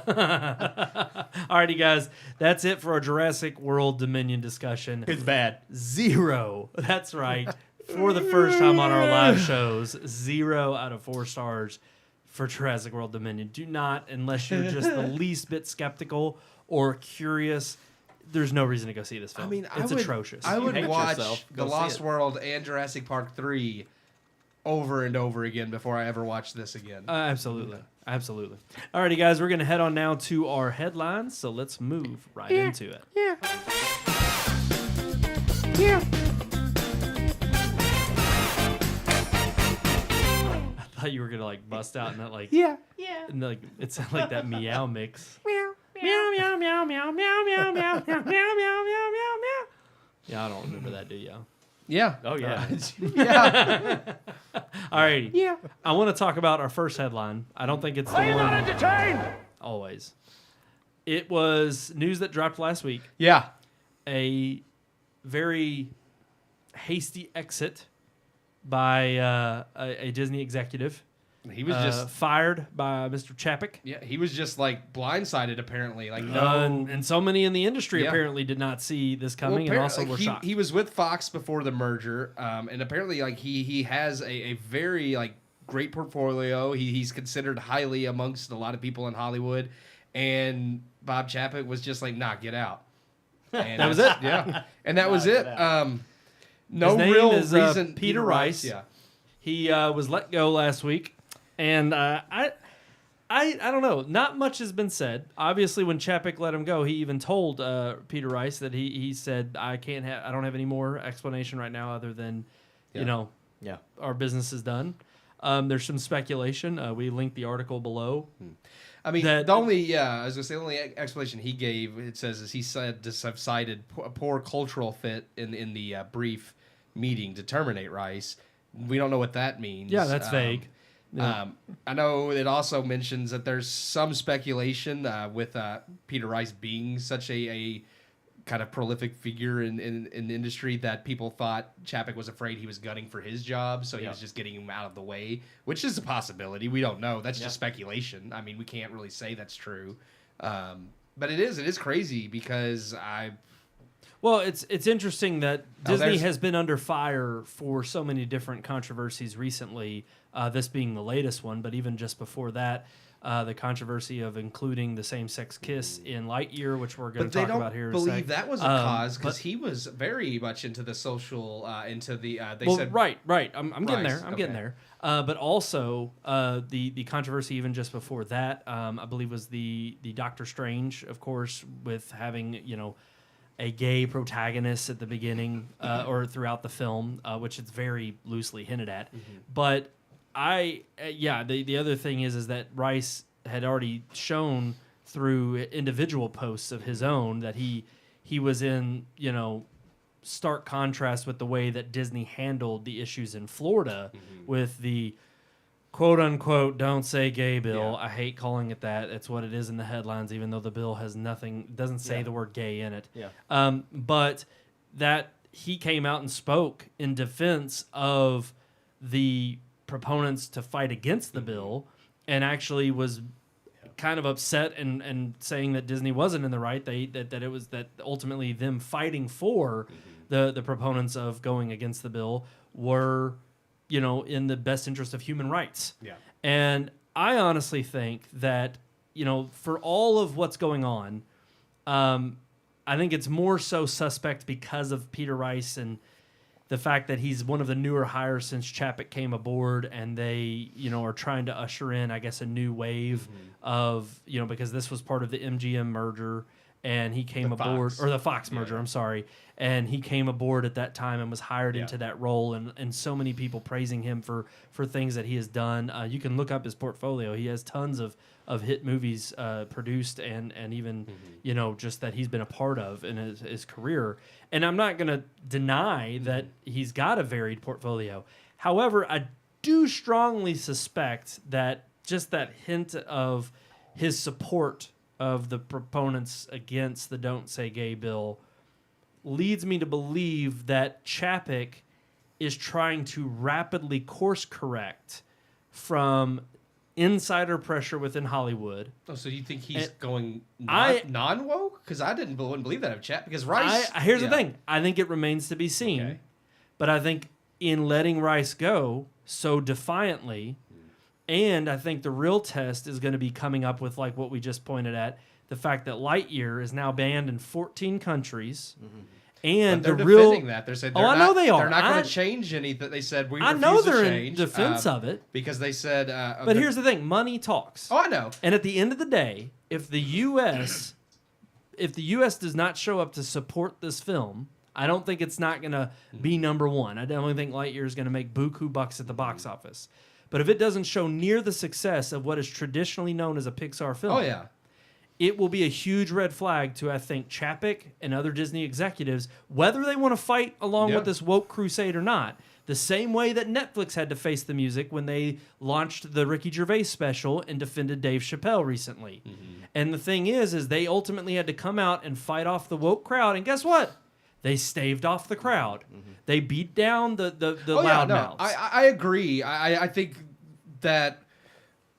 Alrighty, guys. That's it for our Jurassic World Dominion discussion. It's bad. 0. That's right. For the first time on our live shows, 0 out of 4 stars for Jurassic World Dominion. Do not, unless you're just the least bit skeptical or curious, there's no reason to go see this film. I mean, it's atrocious. I would hate watch yourself, The go see Lost it. World and Jurassic Park 3 over and over again before I ever watch this again. Absolutely. Absolutely. Alrighty, guys, we're going to head on now to our headlines, so let's move right into it. I thought you were going to like bust out and that like and like it sounded like that meow mix. Meow meow meow meow meow meow meow meow meow meow meow meow meow. Yeah, I don't remember that, do you? Yeah. Oh yeah. Yeah. Alrighty. Yeah. I want to talk about our first headline. I don't think it's the one. Not entertained? Always. It was news that dropped last week. Yeah. A very hasty exit by a Disney executive. He was just fired by Mr. Chapek. yeah, he was just like blindsided apparently. Like And so many in the industry Yeah. apparently did not see this coming, and also were shocked. he was with Fox before the merger, and apparently like he has a very like great portfolio. He's considered highly amongst a lot of people in Hollywood, and Bob Chapek was just like, nah, get out. And That was it? Yeah, and that was it. No His name real is, reason. Peter Rice. Yeah. He was let go last week, and I don't know. Not much has been said. Obviously, when Chapek let him go, he even told Peter Rice that he said, I don't have any more explanation right now other than, Yeah. our business is done. There's some speculation. We linked the article below. I mean, That- the only explanation he gave, it says, is he said to have cited a poor cultural fit in the brief meeting to terminate Rice. We don't know what that means. Yeah, that's vague. Yeah. I know it also mentions that there's some speculation with Peter Rice being such a kind of prolific figure in the industry that people thought Chapek was afraid he was gunning for his job, so he was just getting him out of the way, which is a possibility. We don't know. That's just speculation. I mean, we can't really say that's true. But it is crazy because Well, it's interesting that Oh, Disney there's- has been under fire for so many different controversies recently, this being the latest one, but even just before that, the controversy of including the same-sex kiss in Lightyear, which we're going but to they talk don't about here in a believe sec. that was a cause but- because he was very much into the social, into the. They well, said right. I'm getting Rice, there. I'm getting there. But also the controversy even just before that, I believe was the Doctor Strange, of course, with having a gay protagonist at the beginning or throughout the film, which it's very loosely hinted at. But the other thing is that Rice had already shown through individual posts of his own that he was in stark contrast with the way that Disney handled the issues in Florida with the quote unquote "don't say gay" bill. I hate calling it that. It's what it is in the headlines, even though the bill has doesn't say the word gay in it. Yeah. But that he came out and spoke in defense of the proponents to fight against the bill, and actually was kind of upset and saying that Disney wasn't in the right. That it was that ultimately them fighting for the proponents of going against the bill were in the best interest of human rights. Yeah. And I honestly think that, for all of what's going on, I think it's more so suspect because of Peter Rice and the fact that he's one of the newer hires since Chapek came aboard, and they, are trying to usher in, I guess, a new wave of, because this was part of the MGM merger, and he came aboard, or the Fox merger, I'm sorry, and he came aboard at that time and was hired into that role, and so many people praising him for things that he has done. You can look up his portfolio. He has tons of hit movies produced and even, just that he's been a part of in his career. And I'm not going to deny that he's got a varied portfolio. However, I do strongly suspect that just that hint of his support of the proponents against the Don't Say Gay bill leads me to believe that Chapek is trying to rapidly course correct from insider pressure within Hollywood. Oh, so you think he's going non-woke? Because I wouldn't believe that of Chapek. Because Rice... Here's the thing. I think it remains to be seen. Okay. But I think in letting Rice go so defiantly, and I think the real test is going to be coming up with like what we just pointed at, the fact that Lightyear is now banned in 14 countries. Mm-hmm. And but they're defending that. They're saying I know they are. They're not going to change anything. They said we refuse to change. I know they're in defense of it. Because they said... but here's the thing. Money talks. Oh, I know. And at the end of the day, if the U.S. does not show up to support this film, I don't think it's not going to be number one. I don't think Lightyear is going to make buku bucks at the box office. But if it doesn't show near the success of what is traditionally known as a Pixar film, it will be a huge red flag to, I think, Chapek and other Disney executives, whether they want to fight along with this woke crusade or not. The same way that Netflix had to face the music when they launched the Ricky Gervais special and defended Dave Chappelle recently. Mm-hmm. And the thing is they ultimately had to come out and fight off the woke crowd. And guess what? They staved off the crowd. Mm-hmm. They beat down the loudmouths. I agree. I think that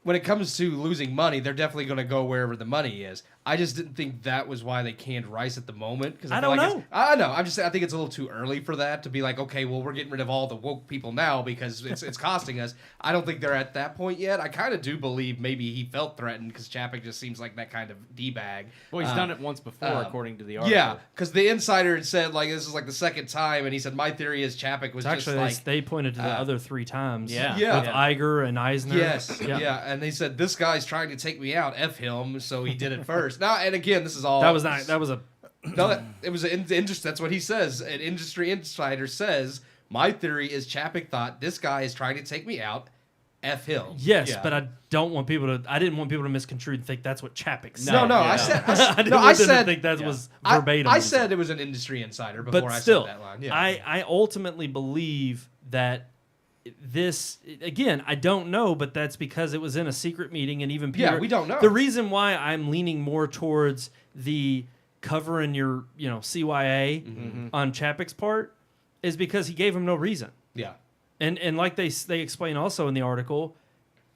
when it comes to losing money, they're definitely going to go wherever the money is. I just didn't think that was why they canned Rice at the moment. I don't know. I know. I think it's a little too early for that to be like, okay, well, we're getting rid of all the woke people now because it's costing us. I don't think they're at that point yet. I kind of do believe maybe he felt threatened because Chapek just seems like that kind of D-bag. Well, he's done it once before, according to the article. Yeah, because the insider had said, like, this is like the second time, and he said, my theory is Chapek was actually, just like... They pointed to the other 3 times. Yeah. With Iger and Eisner. Yes. Yeah. And they said, this guy's trying to take me out. F him, so he did it first. Now, and again, this is all... That was not... That was a... No, it was an industry... That's what he says. An industry insider says, my theory is Chapek thought, this guy is trying to take me out. F him. Yes, but I don't want people to... I didn't want people to misconstrue and think that's what Chapek said. No, I said... I didn't think that was verbatim. I said it was an industry insider before I said that line. Yeah. I ultimately believe that this... Again, I don't know, but that's because it was in a secret meeting, and even Peter... Yeah, we don't know. The reason why I'm leaning more towards the covering your, CYA on Chapek's part is because he gave him no reason. Yeah. And like they explain also in the article,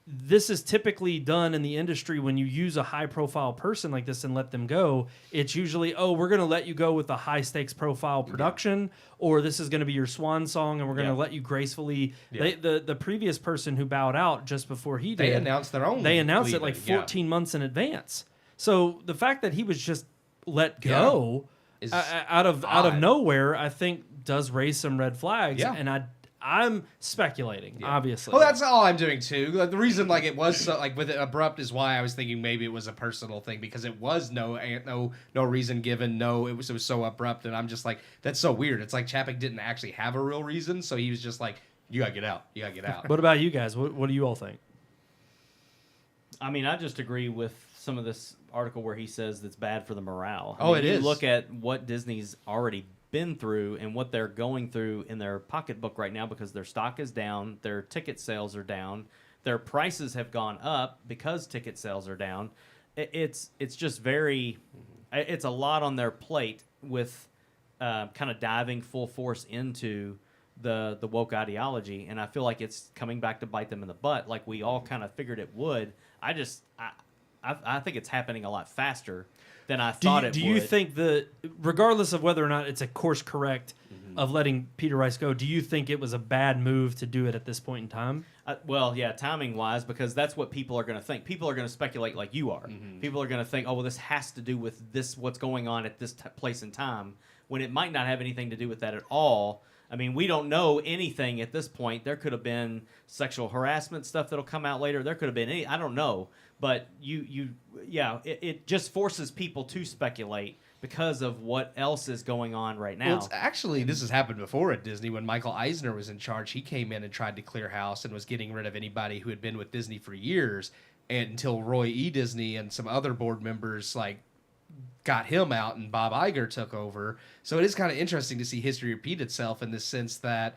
this is typically done in the industry when you use a high-profile person like this and let them go. It's usually, we're going to let you go with a high-stakes profile production, or this is going to be your swan song, and we're going to let you gracefully... Yeah. The previous person who bowed out just before he did... They announced their own... They announced it like 14 months in advance. So the fact that he was just let go out of nowhere, I think, does raise some red flags. Yeah. And I'm speculating, obviously. Well, that's all I'm doing too. The reason, it was so, with it abrupt, is why I was thinking maybe it was a personal thing, because it was no reason given. It was so abrupt, and I'm just like, that's so weird. It's like Chapek didn't actually have a real reason, so he was just like, you gotta get out. You gotta get out. What about you guys? What do you all think? I mean, I just agree with some of this article where he says that's bad for the morale. It is. Look at what Disney's already been through and what they're going through in their pocketbook right now, because their stock is down, their ticket sales are down, their prices have gone up because ticket sales are down. It's just very, it's a lot on their plate with kind of diving full force into the woke ideology, and I feel like it's coming back to bite them in the butt, like we all kind of figured it would. I think it's happening a lot faster than I thought it would. Do you think that, regardless of whether or not it's a course correct of letting Peter Rice go. Do you think it was a bad move to do it at this point in time? Well, yeah, timing-wise, because that's what people are going to think. People are going to speculate like you are. People are going to think, oh, well, this has to do with this, what's going on at this place and time, when it might not have anything to do with that at all. I mean, we don't know anything at this point. There could have been sexual harassment stuff that'll come out later. There could have been any, I don't know. But it just forces people to speculate because of what else is going on right now. Well, it's actually, this has happened before at Disney. When Michael Eisner was in charge, he came in and tried to clear house and was getting rid of anybody who had been with Disney for years, and until Roy E. Disney and some other board members got him out and Bob Iger took over. So it is kind of interesting to see history repeat itself in the sense that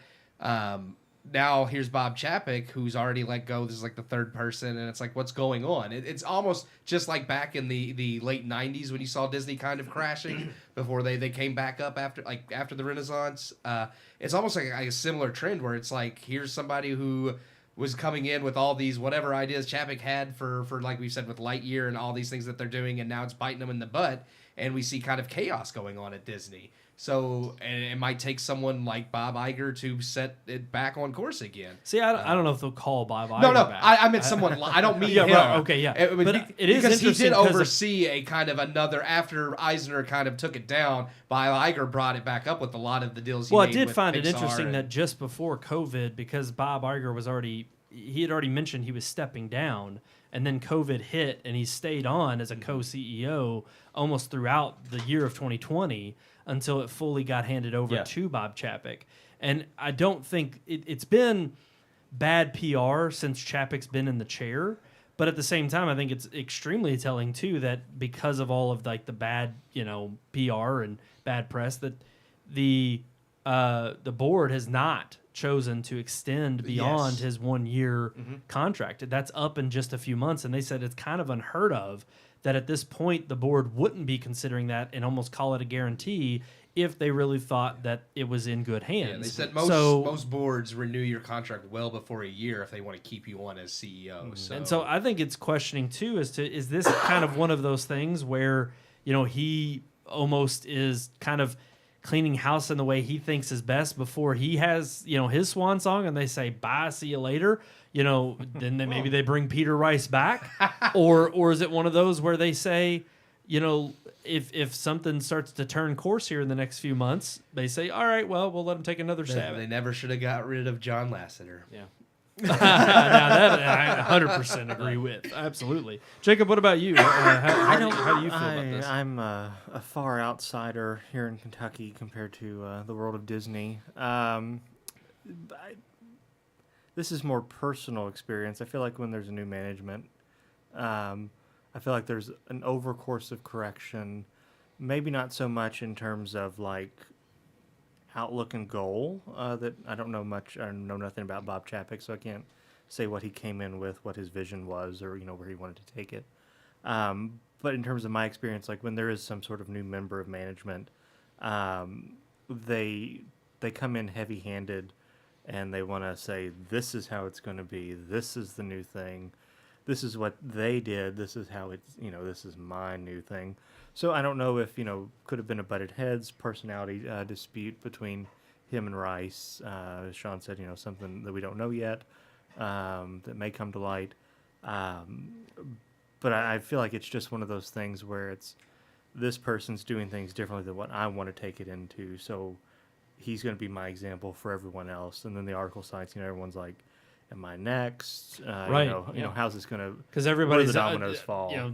now here's Bob Chapek, who's already let go. This is like the third person, and it's like, what's going on? It's almost just like back in the late 90s when you saw Disney kind of crashing before they came back up after the Renaissance. It's almost like a similar trend where it's like, here's somebody who was coming in with all these whatever ideas Chapek had for like we said with Lightyear and all these things that they're doing, and now it's biting them in the butt, and we see kind of chaos going on at Disney. So and it might take someone like Bob Iger to set it back on course again. See, I don't know if they'll call Bob Iger No, back. I meant someone. I don't mean him. Right, okay, yeah. But it is because he interesting did oversee a kind of another after Eisner kind of took it down. Bob Iger brought it back up with a lot of the deals. Well, I made did with find it Pixar interesting that just before COVID, because Bob Iger he had already mentioned he was stepping down, and then COVID hit, and he stayed on as a co-CEO almost throughout the year of 2020 until it fully got handed over to Bob Chapek. And I don't think it's been bad PR since Chapek's been in the chair, but at the same time, I think it's extremely telling too that because of all of the bad PR and bad press, that the board has not chosen to extend beyond his 1 year contract. That's up in just a few months, and they said it's kind of unheard of that at this point the board wouldn't be considering that and almost call it a guarantee if they really thought that it was in good hands. Yeah, they said most boards renew your contract well before a year if they want to keep you on as CEO. And so I think it's questioning too is this kind of one of those things where he almost is kind of cleaning house in the way he thinks is best before he has his swan song, and they say bye, see you later. Then maybe they bring Peter Rice back, or is it one of those where they say, if something starts to turn course here in the next few months, they say, all right, well, we'll let him take another stab. They never should have got rid of John Lasseter. Yeah. Now that I 100% agree with. Absolutely. Jacob, what about you? How do you feel about this? I'm a far outsider here in Kentucky compared to the world of Disney. This is more personal experience. I feel like when there's a new management, I feel like there's an overcourse of correction, maybe not so much in terms of outlook and goal. That I don't know much. I know nothing about Bob Chapek, so I can't say what he came in with, what his vision was, or where he wanted to take it. But in terms of my experience, when there is some sort of new member of management, they come in heavy-handed, and they want to say, this is how it's going to be. This is the new thing. This is what they did. This is how it's, this is my new thing. So I don't know if, could have been a butted heads personality dispute between him and Rice. As Sean said, something that we don't know yet that may come to light. But I feel like it's just one of those things where it's this person's doing things differently than what I want to take it into. So he's going to be my example for everyone else. And then the article cites, everyone's like, am I next? Right. How's this going to? Because everybody's the dominoes fall.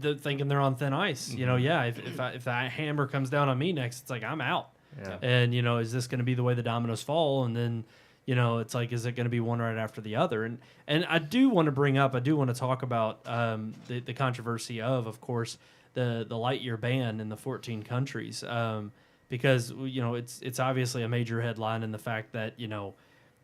Thinking they're on thin ice. Mm-hmm. If that hammer comes down on me next, it's like I'm out. Yeah. And is this going to be the way the dominoes fall? And then it's like, is it going to be one right after the other? And I do want to talk about the controversy of course, the Lightyear ban in the 14 countries. Because it's obviously a major headline in the fact that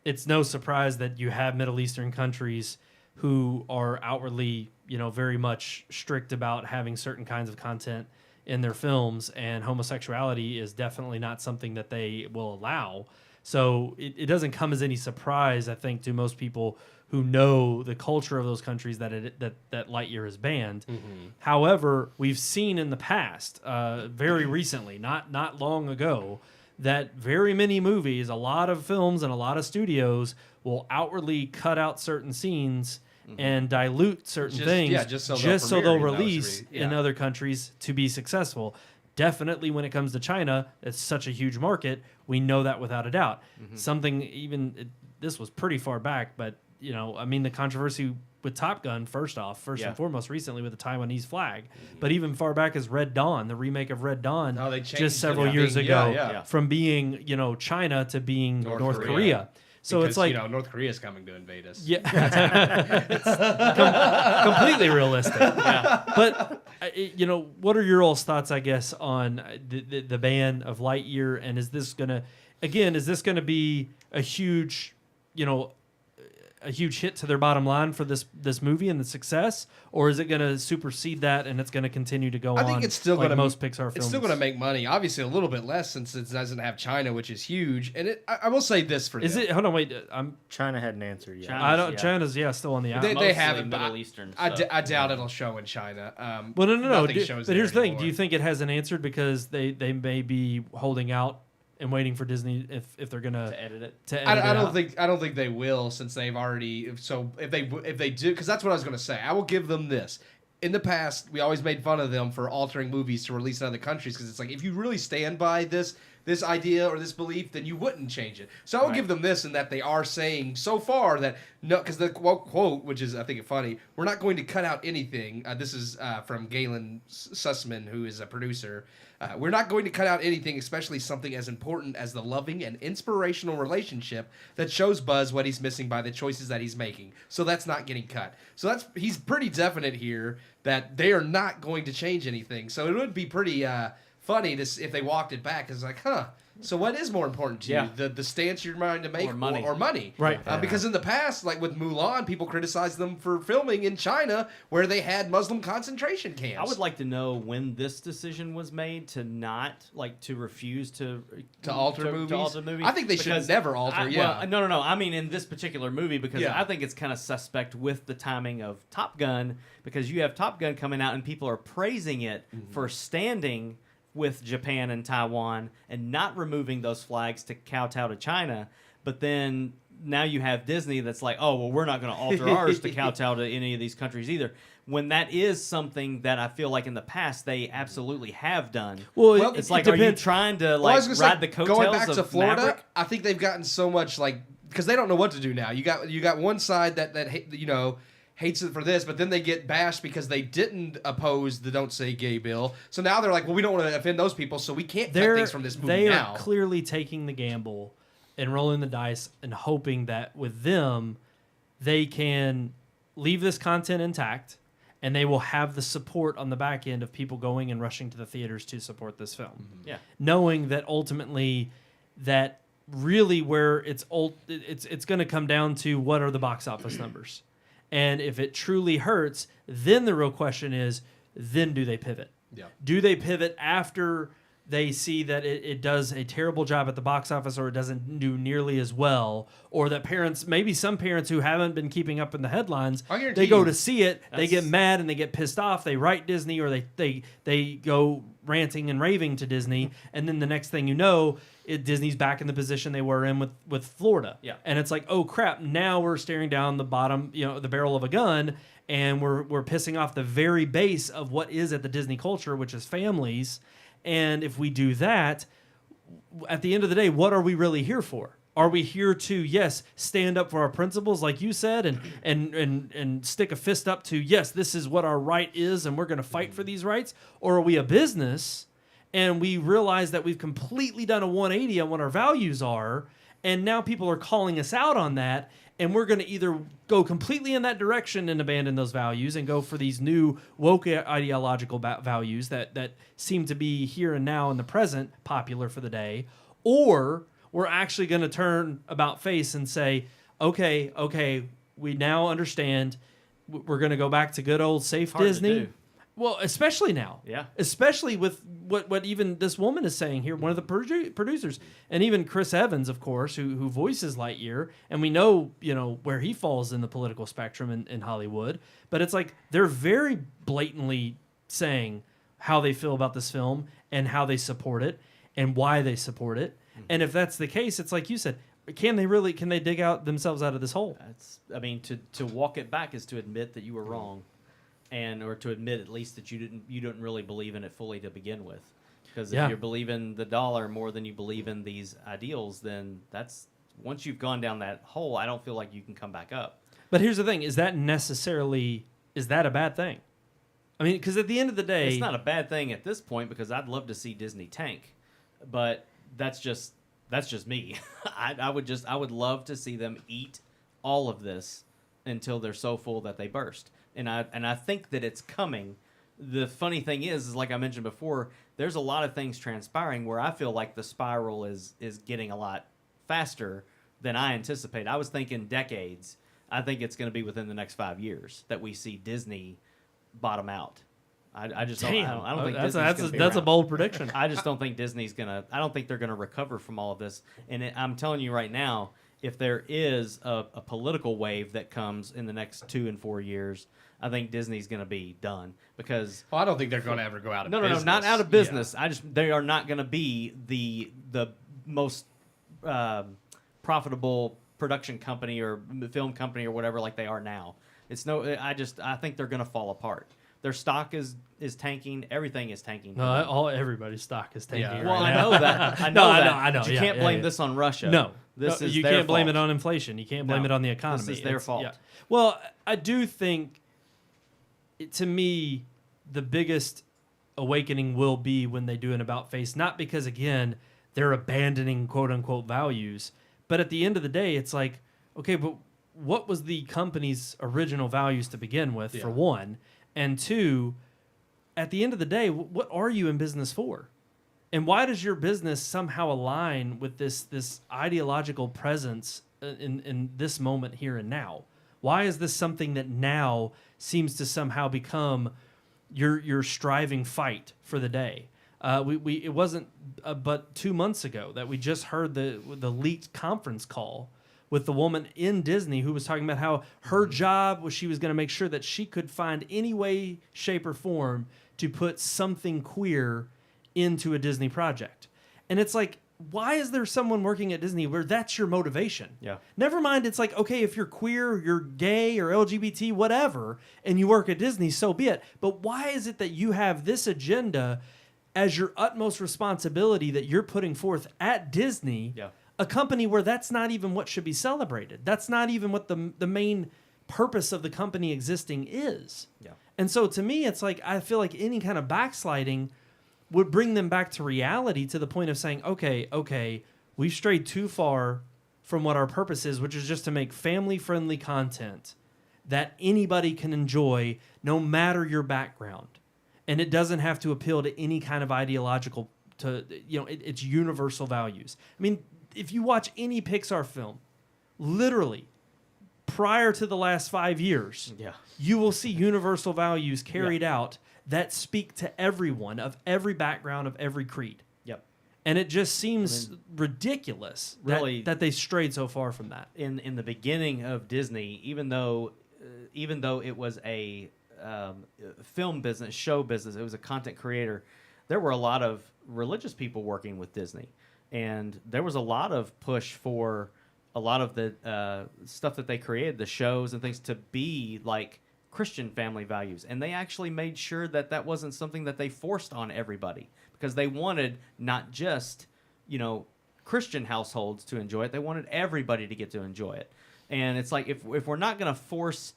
it's no surprise that you have Middle Eastern countries who are outwardly very much strict about having certain kinds of content in their films, and homosexuality is definitely not something that they will allow. So it doesn't come as any surprise, I think, to most people who know the culture of those countries that Lightyear is banned. Mm-hmm. However, we've seen in the past, very recently, not long ago, that very many movies, a lot of films and a lot of studios will outwardly cut out certain scenes and dilute certain things just so so they'll they'll premiere in those release three. in Yeah. other countries to be successful. Definitely when it comes to China, it's such a huge market. We know that without a doubt. Something even, this was pretty far back, but, you know, I mean, the controversy with Top Gun, first and foremost, recently with the Taiwanese flag, but even far back as Red Dawn, the remake of Red Dawn, Oh, they changed just it several from years being- ago, yeah. from being, you know, China to being North Korea. Korea. So Because, it's like, you know, North Korea's coming to invade us. yeah, completely realistic. But you know, what are your all's thoughts, I guess, on the ban of Lightyear, and is this gonna be a huge, you know, a huge hit to their bottom line for this movie and the success, or is it going to supersede that and it's going to continue to go on? I think it's still like going to most Pixar films. It's still going to make money. Obviously, a little bit less since it doesn't have China, which is huge. And I will say this for Is them. it? Hold on, wait. China hadn't answered yet. China- I don't. Yeah. China's still on the out. They Mostly haven't, but Middle Eastern I stuff. doubt it'll show in China. Well, no. nothing But shows here's there the thing: anymore. do you think it hasn't answered because they may be holding out and waiting for Disney if they're gonna to edit it. to edit I it don't out? think they will, since they've already. So if they do, because that's what I was going to say. I will give them this. In the past, we always made fun of them for altering movies to release in other countries, because it's like, if you really stand by this idea or this belief, then you wouldn't change it. So I will give them this, in that they are saying so far that no, because the quote, which is I think funny, we're not going to cut out anything. This is from Galen Sussman, who is a producer. We're not going to cut out anything, especially something as important as the loving and inspirational relationship that shows Buzz what he's missing by the choices that he's making. So that's not getting cut. So he's pretty definite here that they are not going to change anything. So it would be pretty funny if they walked it back. It's like, so what is more important to Yeah. you? The stance you're trying to make, Or money. or money? Right. Because in the past, like with Mulan, people criticized them for filming in China where they had Muslim concentration camps. I would like to know when this decision was made to not to refuse to alter movies? To alter movies. I think they should Because never alter, yeah. Well, no. I mean, in this particular movie, because Yeah. I think it's kind of suspect with the timing of Top Gun, because you have Top Gun coming out and people are praising it for standing with Japan and Taiwan and not removing those flags to kowtow to China, but then now you have Disney that's like, oh, well, we're not going to alter ours to kowtow to any of these countries either. When that is something that I feel like in the past they absolutely have done. Well, It's it like, are you depends. trying to Well, I was like gonna ride say, the coattails going back of to Florida, Maverick? I think they've gotten so much because they don't know what to do now. You got one side that hates it for this, but then they get bashed because they didn't oppose the Don't Say Gay bill. So now they're like, well, we don't want to offend those people, so we can't cut things from this movie They now. are clearly taking the gamble and rolling the dice and hoping that with them, they can leave this content intact and they will have the support on the back end of people going and rushing to the theaters to support this film. Yeah. Knowing that ultimately that really where it's going to come down to what are the box office numbers. And if it truly hurts, then the real question is, then do they pivot? Yeah. Do they pivot after they see that it does a terrible job at the box office, or it doesn't do nearly as well, or that maybe some parents who haven't been keeping up in the headlines, I guarantee they go you- to see it, they get mad and they get pissed off, they write Disney, or they go ranting and raving to Disney, and then the next thing you know, Disney's back in the position they were in with Florida. Yeah. And it's like, oh crap, now we're staring down the bottom, the barrel of a gun, and we're pissing off the very base of what is at the Disney culture, which is families. And if we do that, at the end of the day, what are we really here for? Are we here to, yes, stand up for our principles, like you said, and stick a fist up to, yes, this is what our right is, and we're going to fight for these rights? Or are we a business, and we realize that we've completely done a 180 on what our values are, and now people are calling us out on that, and we're going to either go completely in that direction and abandon those values and go for these new woke ideological values that seem to be here and now in the present popular for the day, or we're actually going to turn about face and say, okay, we now understand. We're going to go back to good old safe Hard to Disney. do. Well, especially now. Yeah. Especially with what even this woman is saying here, one of the producers, and even Chris Evans, of course, who voices Lightyear, and we know, where he falls in the political spectrum in Hollywood, but it's like they're very blatantly saying how they feel about this film and how they support it and why they support it. And if that's the case, it's like you said, can they dig out themselves out of this hole? To walk it back is to admit that you were wrong, or to admit at least that you didn't really believe in it fully to begin with. Because if you're believing the dollar more than you believe in these ideals, then once you've gone down that hole, I don't feel like you can come back up. But here's the thing: is that a bad thing? I mean, because at the end of the day, it's not a bad thing at this point because I'd love to see Disney tank, but that's just me. I would love to see them eat all of this until they're so full that they burst. And I think that it's coming. The funny thing is like I mentioned before, there's a lot of things transpiring where I feel like the spiral is getting a lot faster than I anticipate. I was thinking decades. I think it's going to be within the next 5 years that we see Disney bottom out. I just don't think that's a bold prediction. I just don't think Disney's gonna. I don't think they're gonna recover from all of this. And I'm telling you right now, if there is a political wave that comes in the next 2 and 4 years, I think Disney's gonna be done because. Well, I don't think they're gonna ever go out of business. No, not out of business. Yeah. They are not gonna be the most profitable production company or film company or whatever like they are now. I think they're gonna fall apart. Their stock is tanking. Everything is tanking. No, everybody's stock is tanking. Yeah. Well, right I now. know that. I know. But you can't blame this on Russia. No, you can't blame it on inflation. You can't blame it on the economy. This is their fault. Yeah. Well, I do think, to me, the biggest awakening will be when they do an about face. Not because again they're abandoning quote unquote values, but at the end of the day, it's like, okay, but what was the company's original values to begin with? For one. And two, at the end of the day, what are you in business for? And why does your business somehow align with this ideological presence in this moment here and now? Why is this something that now seems to somehow become your striving fight for the day? It wasn't but 2 months ago that we just heard the leaked conference call with the woman in Disney who was talking about how her job was she was going to make sure that she could find any way, shape, or form to put something queer into a Disney project. And it's like, why is there someone working at Disney where that's your motivation? Yeah. Never mind, it's like, okay, if you're queer, you're gay, or LGBT, whatever, and you work at Disney, so be it. But why is it that you have this agenda as your utmost responsibility that you're putting forth at Disney? Yeah. A company where that's not even what should be celebrated. That's not even what the main purpose of the company existing is. Yeah. And so to me, it's like I feel like any kind of backsliding would bring them back to reality to the point of saying, okay, we've strayed too far from what our purpose is, which is just to make family-friendly content that anybody can enjoy no matter your background. And it doesn't have to appeal to any kind of ideological, it's universal values. I mean, if you watch any Pixar film, literally, prior to the last 5 years, you will see universal values carried out that speak to everyone of every background, of every creed. Yep. And it just seems ridiculous that they strayed so far from that. In the beginning of Disney, even though it was a film business, show business, it was a content creator, there were a lot of religious people working with Disney. And there was a lot of push for a lot of the stuff that they created, the shows and things, to be like Christian family values. And they actually made sure that wasn't something that they forced on everybody because they wanted not just, Christian households to enjoy it. They wanted everybody to get to enjoy it. And it's like if we're not going to force,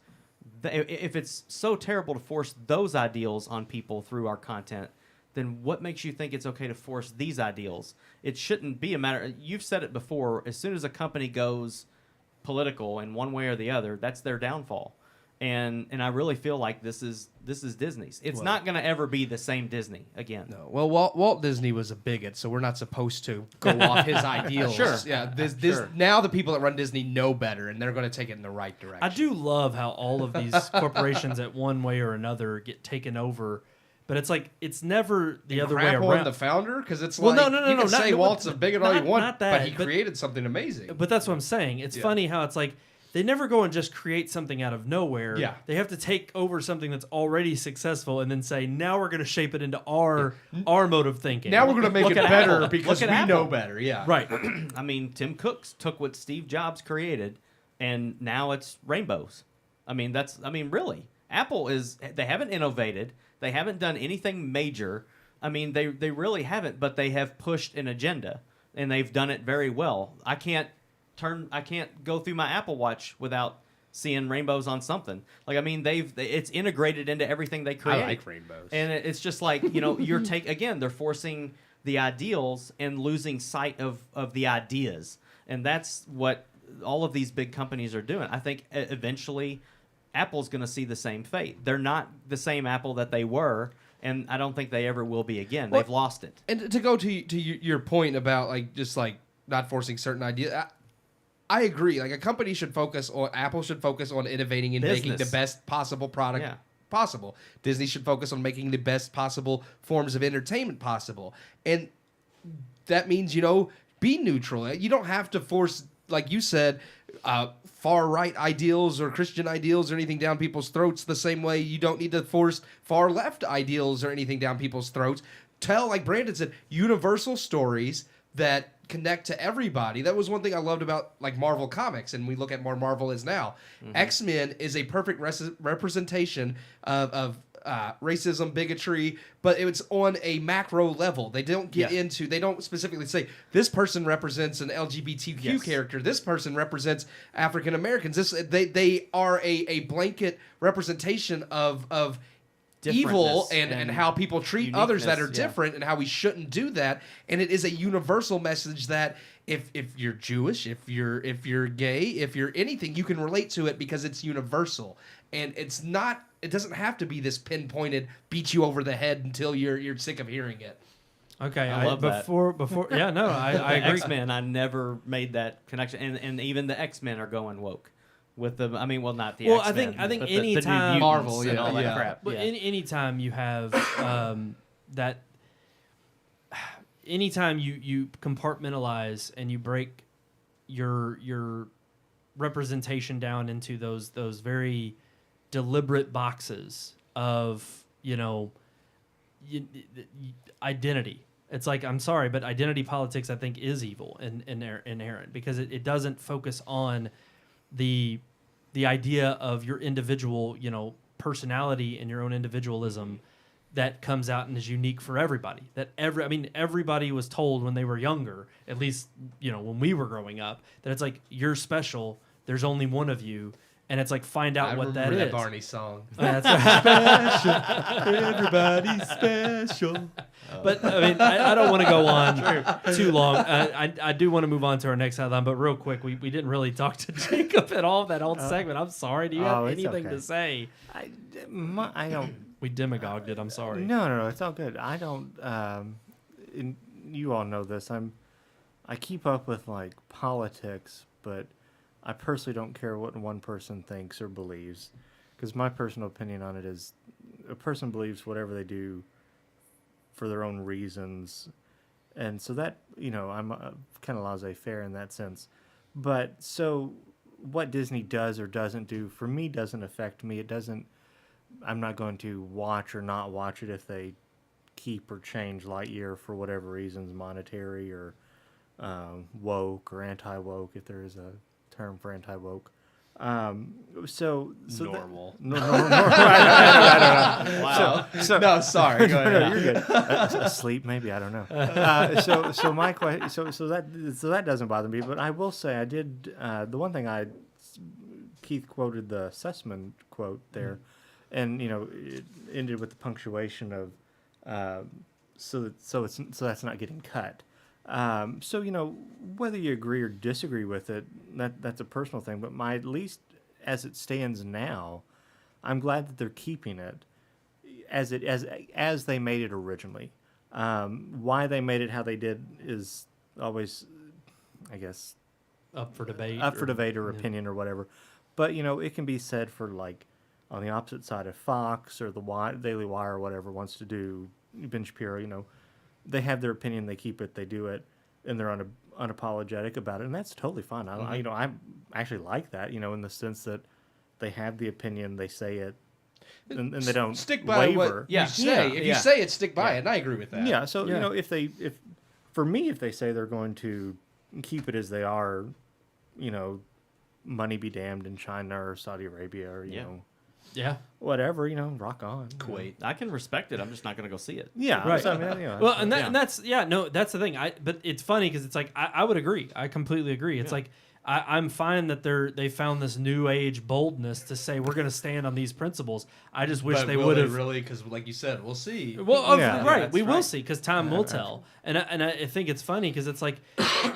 if it's so terrible to force those ideals on people through our content, then what makes you think it's okay to force these ideals? It shouldn't be a matter. You've said it before. As soon as a company goes political in one way or the other, that's their downfall. And I really feel like this is Disney's. It's not going to ever be the same Disney again. No. Well, Walt Disney was a bigot, so we're not supposed to go off his ideals. Sure. Yeah. Sure. Now the people that run Disney know better, and they're going to take it in the right direction. I do love how all of these corporations, at one way or another, get taken over. But it's like it's never the other way around. The founder, because it's no. You can say Walt's a bigot all you want, not that, but he created something amazing. But that's what I'm saying. It's funny how it's like they never go and just create something out of nowhere. Yeah. They have to take over something that's already successful and then say, now we're going to shape it into our mode of thinking. Now we're going to make it Look at better Apple. because Look we at know Apple. better. Yeah. Right. I mean, Tim Cook took what Steve Jobs created, and now it's rainbows. I mean, really. Apple they haven't innovated. They haven't done anything major. I mean, they really haven't, but they have pushed an agenda, and they've done it very well. I can't go through my Apple Watch without seeing rainbows on something. Like, I mean, it's integrated into everything they create. I like rainbows. And it's just like, they're forcing the ideals and losing sight of the ideas. And that's what all of these big companies are doing. I think eventually Apple's going to see the same fate. They're not the same Apple that they were, and I don't think they ever will be again. They've lost it. And to go to your point about not forcing certain ideas, I agree. Like, a company should focus on, Apple should focus on innovating and making the best possible product possible. Disney should focus on making the best possible forms of entertainment possible. And that means, be neutral. You don't have to force, like you said, far-right ideals or Christian ideals or anything down people's throats the same way you don't need to force far-left ideals or anything down people's throats. Tell, like Brandon said, universal stories that connect to everybody. That was one thing I loved about like Marvel Comics, and we look at what Marvel is now. X-Men is a perfect representation of racism, bigotry, but it's on a macro level. They don't they don't specifically say this person represents an LGBTQ character, this person represents African Americans. They are a blanket representation of evil and how people treat others that are different and how we shouldn't do that. And it is a universal message that if you're Jewish, if you're gay, if you're anything, you can relate to it because it's universal. And it doesn't have to be this pinpointed, beat you over the head until you're sick of hearing it. Okay, I love that. Before, I agree. X-Men, I never made that connection, and even the X-Men are going woke. With the, not the X-Men. I think but anytime the Marvel, and all that yeah. crap. But anytime you have that, anytime you compartmentalize and you break your representation down into those very deliberate boxes of identity. It's like, I'm sorry, but identity politics I think is evil and inherent because it doesn't focus on the idea of your individual, personality and your own individualism that comes out and is unique for everybody. That everybody was told when they were younger, at least, when we were growing up, that it's like, you're special. There's only one of you. And it's like, find out what that is. That Barney song. That's right. Special. Everybody's special. But I don't want to go on too long. I do want to move on to our next headline, but real quick, we didn't really talk to Jacob at all that whole segment. I'm sorry. Do you have anything to say? I don't. We demagogued it. I'm sorry. No, it's all good. I don't. You all know this. I keep up with like politics, but I personally don't care what one person thinks or believes, because my personal opinion on it is a person believes whatever they do for their own reasons. And so that, I'm kind of laissez-faire in that sense. But so what Disney does or doesn't do, for me, doesn't affect me. I'm not going to watch or not watch it if they keep or change Lightyear for whatever reasons, monetary or woke or anti-woke, if there is a term for anti-woke. So Normal. Normal. I don't know. Wow. No, sorry. Go ahead. You're good. Asleep, maybe, I don't know. So my question, so that doesn't bother me. But I will say, I did the one thing Keith quoted the Sussman quote there, and it ended with the punctuation of so that's not getting cut. So whether you agree or disagree with it, that's a personal thing. But at least as it stands now, I'm glad that they're keeping it as they made it originally. Why they made it how they did is always, I guess, up for debate or opinion or whatever. But it can be said for like on the opposite side of Fox or the Daily Wire or whatever wants to do Ben Shapiro. They have their opinion, they keep it, they do it, and they're unapologetic about it, and that's totally fine. I actually like that, in the sense that they have the opinion, they say it, and they don't stick by waver. what you say. If you say it, stick by it, and I agree with that. Yeah. So if they say they're going to keep it as they are, money be damned in China or Saudi Arabia or whatever, rock on. Kuwait. I can respect it. I'm just not going to go see it. Yeah. Right. So, Well, and that's that's the thing. But it's funny because it's like I would agree. I completely agree. It's like I'm fine that they found this new age boldness to say we're going to stand on these principles. I just wish they would have really, because like you said, we'll see. Well, Yeah. right, we will see because time will tell. And I think it's funny because it's like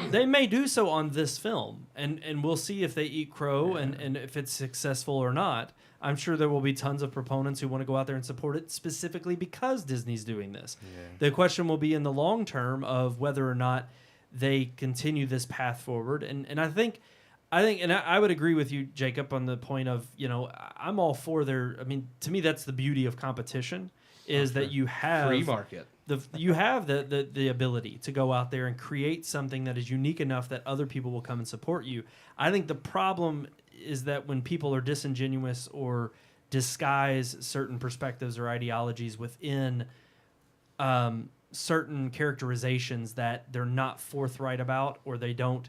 they may do so on this film, and we'll see if they eat crow and if it's successful or not. I'm sure there will be tons of proponents who want to go out there and support it specifically because Disney's doing this. Yeah. The question will be in the long term of whether or not they continue this path forward. And I think, and I would agree with you, Jacob, on the point of, I'm all for to me, that's the beauty of competition is that you have free market. You have the ability to go out there and create something that is unique enough that other people will come and support you. I think the problem is that when people are disingenuous or disguise certain perspectives or ideologies within certain characterizations that they're not forthright about, or they don't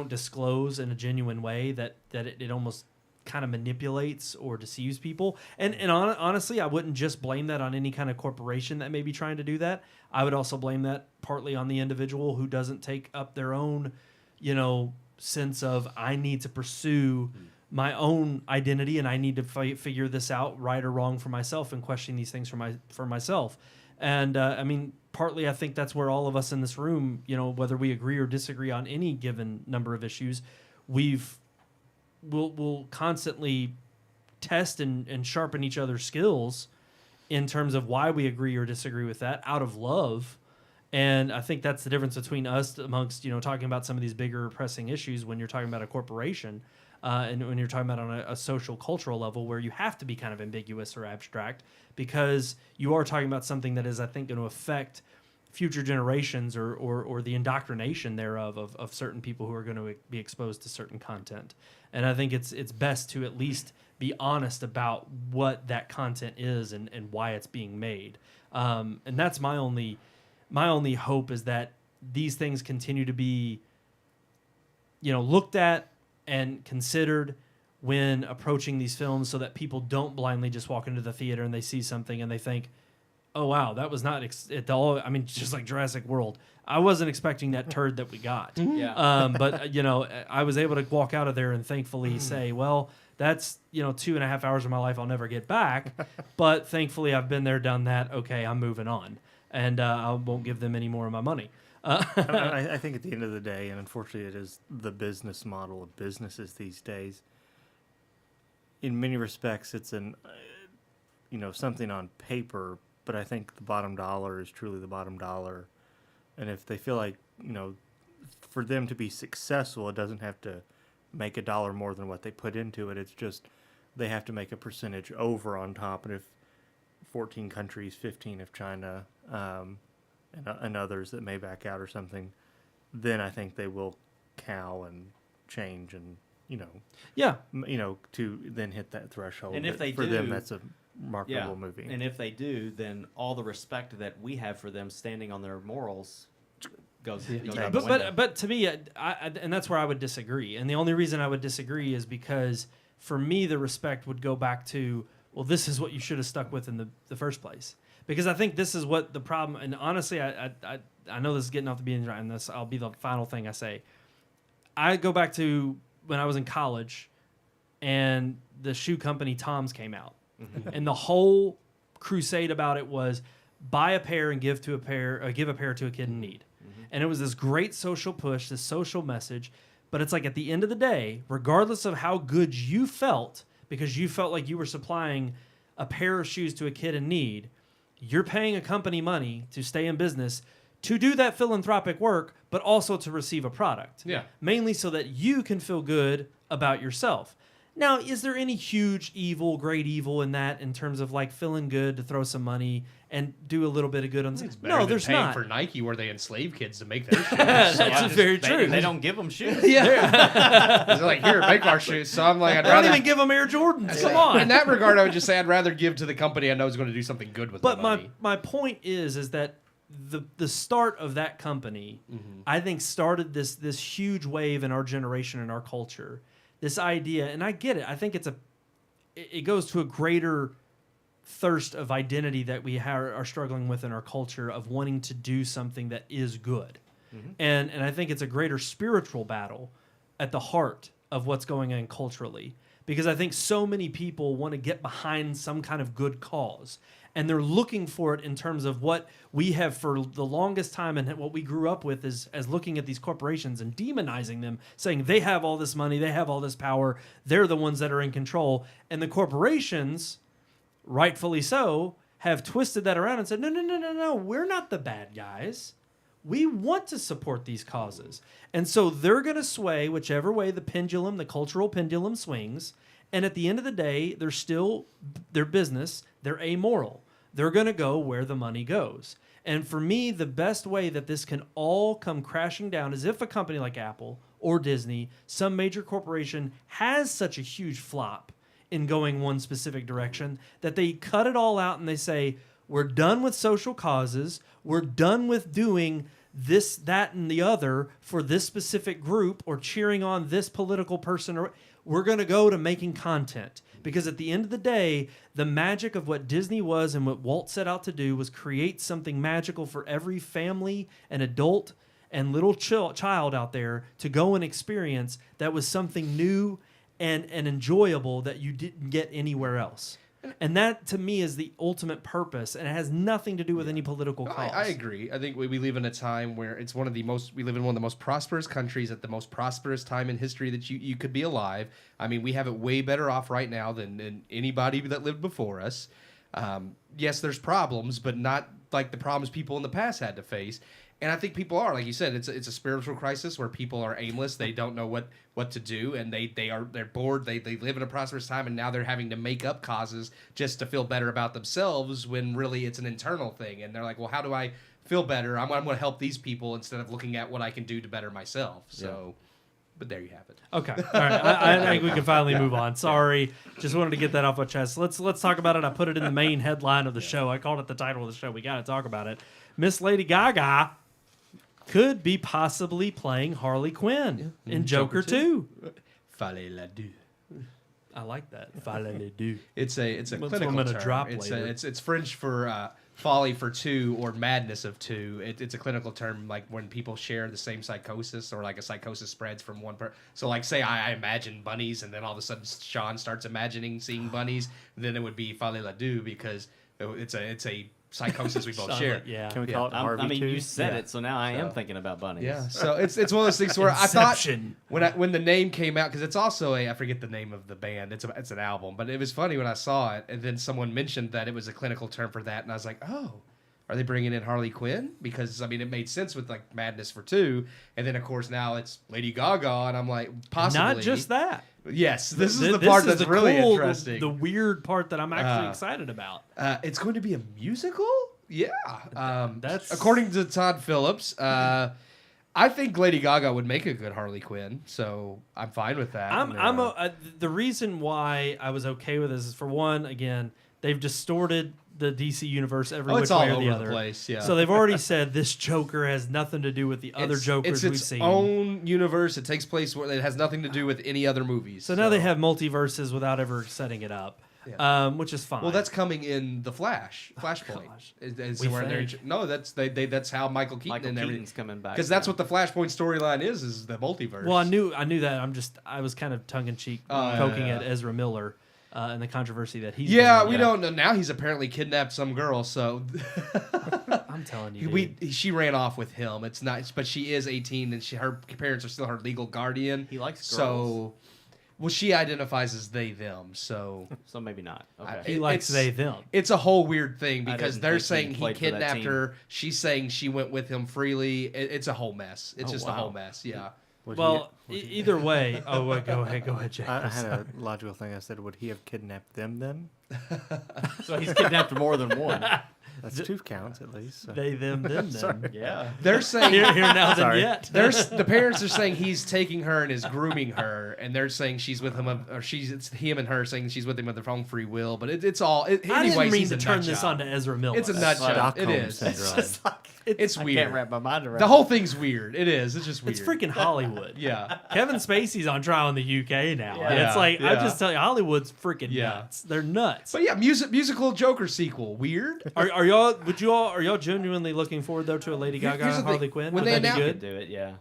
disclose in a genuine way, that it almost kind of manipulates or deceives people. And honestly, I wouldn't just blame that on any kind of corporation that may be trying to do that. I would also blame that partly on the individual who doesn't take up their own, sense of I need to pursue my own identity and I need to figure this out, right or wrong, for myself and question these things for myself. And partly I think that's where all of us in this room, whether we agree or disagree on any given number of issues, we'll constantly test and sharpen each other's skills in terms of why we agree or disagree with that out of love. And I think that's the difference between us amongst, talking about some of these bigger pressing issues when you're talking about a corporation and when you're talking about on a social cultural level where you have to be kind of ambiguous or abstract because you are talking about something that is, I think, going to affect future generations or the indoctrination thereof of certain people who are going to be exposed to certain content. And I think it's best to at least be honest about what that content is and why it's being made. And that's my only hope is that these things continue to be, looked at and considered when approaching these films so that people don't blindly just walk into the theater and they see something and they think, oh, wow, that was not at all. Just like Jurassic World. I wasn't expecting that turd that we got. Yeah. But, I was able to walk out of there and thankfully say, well, that's, 2.5 hours of my life I'll never get back. But thankfully I've been there, done that. Okay, I'm moving on. And I won't give them any more of my money. I think at the end of the day, and unfortunately it is the business model of businesses these days, in many respects it's something on paper, but I think the bottom dollar is truly the bottom dollar. And if they feel like, for them to be successful, it doesn't have to make $1 more than what they put into it. It's just they have to make a percentage over on top. And if 14 countries, 15 if China, and others that may back out or something, then I think they will cow and change and, to then hit that threshold. And if they for do, them, that's a remarkable movie. And if they do, then all the respect that we have for them standing on their morals goes out the window. But to me, and that's where I would disagree. And the only reason I would disagree is because for me, the respect would go back to, well, this is what you should have stuck with in the first place. Because I think this is what the problem, and honestly, I know this is getting off the beaten track, and this I'll be the final thing I say. I go back to when I was in college, and the shoe company Tom's came out, and the whole crusade about it was buy a pair and give a pair to a kid in need, and it was this great social push, this social message. But it's like at the end of the day, regardless of how good you felt, because you felt like you were supplying a pair of shoes to a kid in need, you're paying a company money to stay in business to do that philanthropic work, but also to receive a product. Yeah. Mainly so that you can feel good about yourself. Now, is there any huge evil, great evil in that, in terms of like feeling good to throw some money and do a little bit of good on? No, there's paying not. for Nike, where they enslave kids to make their shoes. That's very true. They don't give them shoes. Yeah, they're like, here, make our shoes. So I'm like, I'd They don't rather even give them Air Jordans. Come on. In that regard, I would just say I'd rather give to the company I know is going to do something good with. But the money. my point is that the start of that company, I think, started this huge wave in our generation and our culture. This idea, and I get it. I think it goes to a greater thirst of identity that we are struggling with in our culture of wanting to do something that is good, and I think it's a greater spiritual battle at the heart of what's going on culturally, because I think so many people want to get behind some kind of good cause. And they're looking for it in terms of what we have for the longest time, and what we grew up with is as looking at these corporations and demonizing them, saying they have all this money, they have all this power, they're the ones that are in control. And the corporations, rightfully so, have twisted that around and said, no, we're not the bad guys. We want to support these causes. And so they're going to sway whichever way the cultural pendulum swings. And at the end of the day, they're still their business. They're amoral. They're going to go where the money goes. And for me, the best way that this can all come crashing down is if a company like Apple or Disney, some major corporation, has such a huge flop in going one specific direction that they cut it all out and they say, we're done with social causes. We're done with doing this, that, and the other for this specific group or cheering on this political person. We're going to go to making content. Because at the end of the day, the magic of what Disney was and what Walt set out to do was create something magical for every family and adult and little child out there to go and experience that was something new and enjoyable that you didn't get anywhere else. And that, to me, is the ultimate purpose, and it has nothing to do with any political cause. I agree. I think we live in a time where it's we live in one of the most prosperous countries at the most prosperous time in history that you could be alive. I mean, we have it way better off right now than anybody that lived before us. Yes, there's problems, but not like the problems people in the past had to face. And I think people are, like you said, it's a spiritual crisis where people are aimless. They don't know what to do, and they're bored. They live in a prosperous time, and now they're having to make up causes just to feel better about themselves when really it's an internal thing. And they're like, well, how do I feel better? I'm going to help these people instead of looking at what I can do to better myself. So, but there you have it. Okay, all right. I think we can finally move on. Sorry, just wanted to get that off my chest. Let's talk about it. I put it in the main headline of the show. I called it the title of the show. We got to talk about it. Miss Lady Gaga could be possibly playing Harley Quinn in Joker 2. Fallait la deux. I like that. Fallait la deux. It's a That's what clinical I'm gonna term. drop It's later. it's French for folly for two or madness of two. It's a clinical term, like when people share the same psychosis or like a psychosis spreads from one person. So like say I imagine bunnies and then all of a sudden Sean starts imagining seeing bunnies, then it would be fallait la deux because it's a psychosis we both share. Yeah. Can we call it Harvey I mean, too? you said it, so now I am thinking about bunnies. Yeah, so it's one of those things where I thought Inception. when the name came out, because it's also I forget the name of the band. It's an album, but it was funny when I saw it, and then someone mentioned that it was a clinical term for that, and I was like, oh, are they bringing in Harley Quinn? Because I mean, it made sense with like Madness for two, and then of course now it's Lady Gaga, and I'm like, possibly Not just that. Yes, this is the part that's really cool, interesting. The weird part that I'm actually excited about. It's going to be a musical. Yeah, That's according to Todd Phillips. I think Lady Gaga would make a good Harley Quinn, so I'm fine with that. The reason why I was okay with this is, for one, again, they've distorted the DC universe every which it's all way or the over other. the place. Yeah. So they've already said this Joker has nothing to do with the other Jokers it's we've seen. own universe. It takes place where it has nothing to do with any other movies. So now they have multiverses without ever setting it up, which is fine. Well, that's coming in the Flashpoint. We think? No, that's how Michael Keaton Michael and everything. Keaton's coming back. Because that's what the Flashpoint storyline is the multiverse. Well, I knew that. I was kind of tongue in cheek poking yeah. at Ezra Miller and the controversy that he's. Yeah, been in. we don't know. Now he's apparently kidnapped some girl, so I'm telling you, dude. she ran off with him. It's not, but she is 18, and her parents are still her legal guardian. He likes So, girls. well, she identifies as they them. So So maybe not. Okay. He likes they them. it's a whole weird thing I because didn't they're think he saying he played for that kidnapped team. her. She's saying she went with him freely. It's a whole mess. It's Oh, just a wow. whole mess. Yeah. Either way. Oh, wait, go ahead, Jake. I had a logical thing. I said, would he have kidnapped them then? So he's kidnapped more than one. That's 2 counts at least. So. They, them, them. Yeah. They're saying Here now than yet. the parents are saying he's taking her and is grooming her, and they're saying she's with him, or it's him and her saying she's with him of their own free will. But it's all. I Anyways, didn't mean he's to a turn nut this job. on to Ezra Miller. It's a nut job. It Stockholm is. syndrome. It's I weird. can't wrap my mind around The whole thing's weird. It is. It's just weird. It's freaking Hollywood. Yeah. Kevin Spacey's on trial in the UK now. And Yeah. it's like, I Yeah. just tell you, Hollywood's freaking Yeah. nuts. They're nuts. But yeah, musical Joker sequel. Weird. Are y'all genuinely looking forward though to a Lady Here's Gaga the thing. Harley Quinn? When Would they that be You announced- could good? do it, yeah.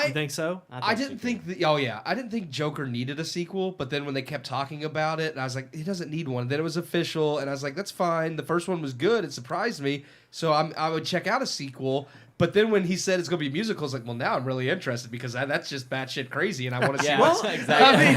You think so? I didn't think. I didn't think Joker needed a sequel. But then when they kept talking about it, and I was like, he doesn't need one. Then it was official, and I was like, that's fine. The first one was good. It surprised me, so I would check out a sequel. But then when he said it's going to be a musical, I was like, well, now I'm really interested because that's just batshit crazy, and I want to see. Yeah, Well, exactly.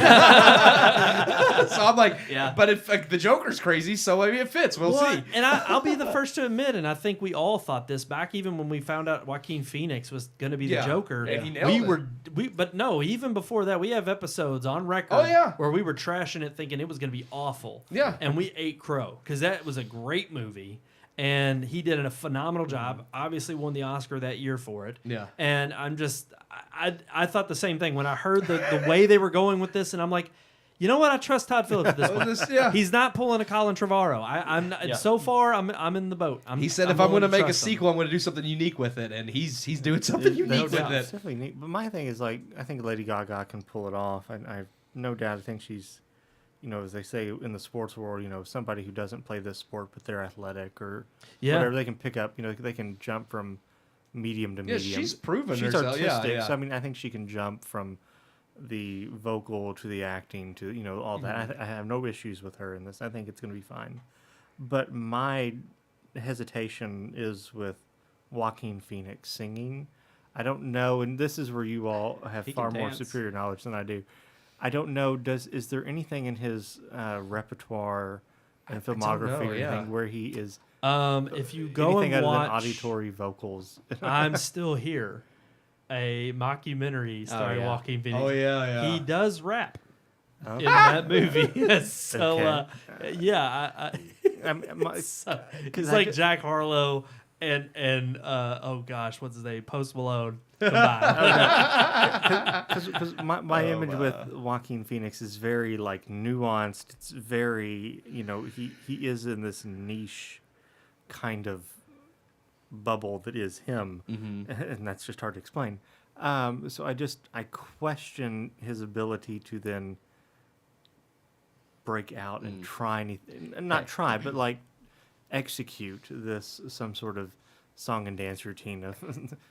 so I'm like, Yeah. But if the Joker's crazy, so maybe it fits. We'll see. And I'll be the first to admit, and I think we all thought this back, even when we found out Joaquin Phoenix was going to be Yeah. the Joker. And he nailed it. But no, even before that, we have episodes on record Oh, yeah. where we were trashing it, thinking it was going to be awful. Yeah. And we ate crow because that was a great movie. And he did a phenomenal job. Obviously won the Oscar that year for it. Yeah. And I thought the same thing when I heard the way they were going with this, and I'm like, you know what? I trust Todd Phillips at this point. Yeah. He's not pulling a Colin Trevorrow. I'm not, so far I'm in the boat. He said, if I'm going to make a sequel, I'm going to do something unique with it, and he's doing something unique with It's it. definitely neat. But my thing is, like, I think Lady Gaga can pull it off. I have no doubt. I think she's, as they say in the sports world, somebody who doesn't play this sport, but they're athletic or whatever, they can pick up, they can jump from medium to Yeah, medium. she's proven She's herself. artistic. Yeah. So, I think she can jump from the vocal to the acting to, all that. I have no issues with her in this. I think it's going to be fine. But my hesitation is with Joaquin Phoenix singing. I don't know, and this is where you all have He far can more dance. superior knowledge than I do. I don't know. Is there anything in his repertoire and filmography or anything where he is if you go anything and other watch than auditory vocals? I'm Still Here, a mockumentary starring yeah. Joaquin Phoenix. Oh, yeah. He does rap Okay. in that movie. So Okay. yeah, he's like Jack Harlow and oh gosh, what's his name? Post Malone combined. Because my image with Joaquin Phoenix is very like nuanced. It's very he is in this niche kind of bubble that is him, and that's just hard to explain. So I question his ability to then break out and try anything, not try, but like execute some sort of song and dance routine of.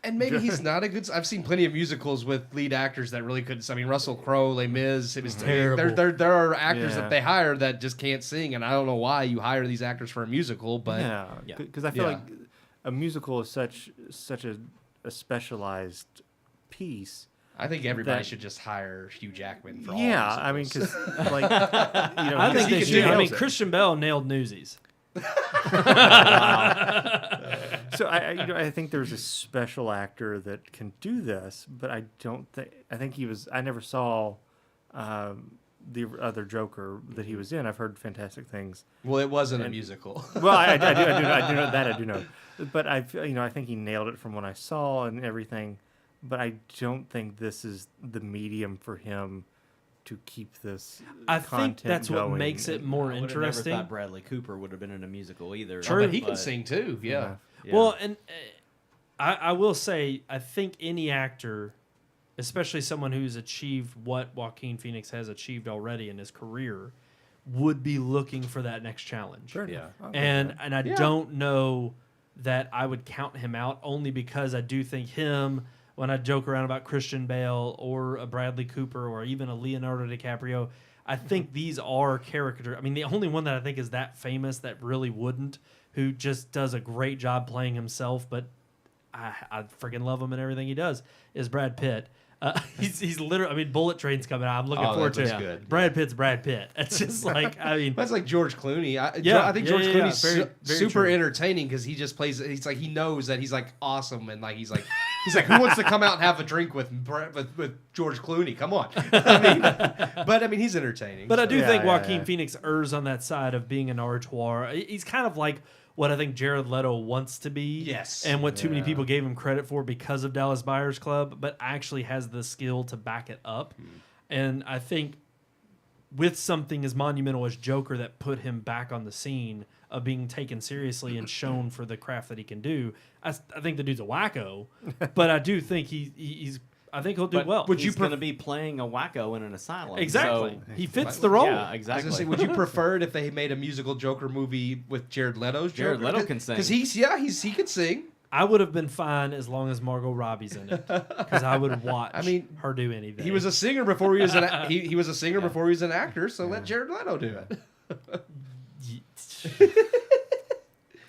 And maybe he's not a good. I've seen plenty of musicals with lead actors that really couldn't. I mean, Russell Crowe, Les Mis. It was terrible. There are actors Yeah. that they hire that just can't sing, and I don't know why you hire these actors for a musical. But Yeah, because I feel Yeah. like a musical is such a specialized piece. I think everybody That- should just hire Hugh Jackman for all. Yeah, I mean, musicals. because like I think he they can should. do I mean, it. Christian Bell nailed Newsies. so I think there's a special actor that can do this, but I don't think. I think he was. I never saw the other Joker that he was in. I've heard fantastic things. Well, it wasn't a musical. Well, I do know that. I do know, but I think he nailed it from what I saw and everything. But I don't think this is the medium for him to keep this. I think content that's what going. makes it more I would have interesting. never thought Bradley Cooper would have been in a musical either. Oh, but he can sing too. Yeah. Yeah. Well, and I will say, I think any actor, especially someone who's achieved what Joaquin Phoenix has achieved already in his career, would be looking for that next challenge. Sure. Yeah. And I don't know that I would count him out, only because I do think him, when I joke around about Christian Bale or a Bradley Cooper or even a Leonardo DiCaprio, I think these are characters. I mean, the only one that I think is that famous that really wouldn't, who just does a great job playing himself, but I freaking love him and everything he does, is Brad Pitt. He's literally, I mean, Bullet Train's coming out. I'm looking forward to it. looks good. Brad Pitt's Brad Pitt. It's just like, I mean, That's like George Clooney. I think George yeah. Clooney's Very super true. entertaining because he just plays. He's like he knows that he's like awesome and like he's like He's like, who wants to come out and have a drink with George Clooney? Come on. I mean, he's entertaining. But I do think Yeah, Joaquin yeah. Phoenix errs on that side of being an auteur. He's kind of like what I think Jared Leto wants to be. Yes. And what too many people gave him credit for because of Dallas Buyers Club, but actually has the skill to back it up. And I think with something as monumental as Joker that put him back on the scene of being taken seriously and shown for the craft that he can do, I think the dude's a wacko, but I do think he's I think he'll do But well. he's going to be playing a wacko in an asylum. Exactly. So, He fits the role. yeah, I was exactly. gonna say, would you prefer it if they made a musical Joker movie with Jared Leto's Joker? Jared Leto can sing. Because he can sing. I would have been fine as long as Margot Robbie's in it, because I would watch her do anything. He was a singer before he was he was a singer before he was an actor. So let Jared Leto do it.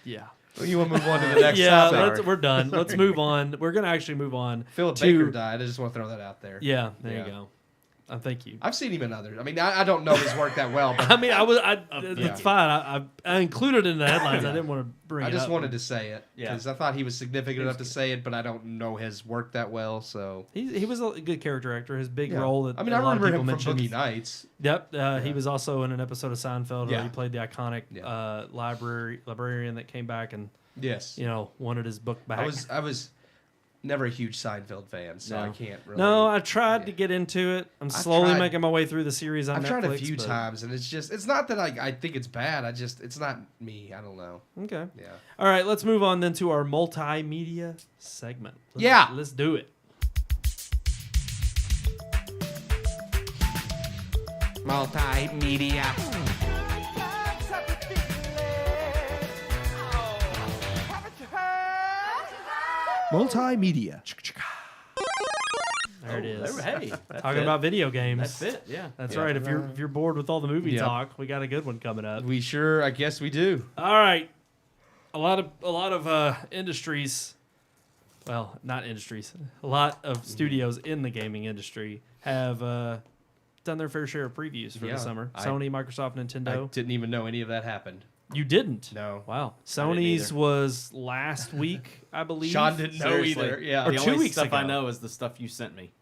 Yeah. Well, you want to move on to the next Yeah, topic? we're done. Let's move on. We're going to actually move on. Philip to- Baker died. I just want to throw that out there. Yeah, there Yeah. you go. Thank you. I've seen him in others. I mean, I don't know his work that well, but I mean, it's fine. I included it in the headlines. I didn't want to bring it I up. just wanted to say it Yeah. because I thought he was significant enough to say it, but I don't know his work that well. So He was a good character actor. His big yeah. role that I mean, a I lot of remember people him from mentioned. Boogie Nights. Yep. He was also in an episode of Seinfeld where Yeah. he played the iconic Yeah. librarian that came back and Yes, wanted his book back. I was never a huge Seinfeld fan, so I can't really. No, I tried to get into it. I'm slowly tried- making my way through the series on I've Netflix. tried a few but- times, and it's not that I think it's bad. It's not me. I don't know. Okay. Yeah. All right, let's move on then to our multimedia segment. Yeah. Let's do it. Multimedia. Multimedia. There it is. Hey, Talking about video games. That's it. Yeah. That's Yeah. right. If you're bored with all the movie Yeah. talk, we got a good one coming up. I guess we do. All right. A lot of industries, well, not industries. A lot of studios in the gaming industry have done their fair share of previews for Yeah. the summer. I- Sony, Microsoft, Nintendo. I didn't even know any of that happened. You didn't? No. Wow. didn't Sony's either. was last week, I believe. Sean didn't know Seriously. either. Yeah. Or The 2 only weeks stuff I ago. know is the stuff you sent me.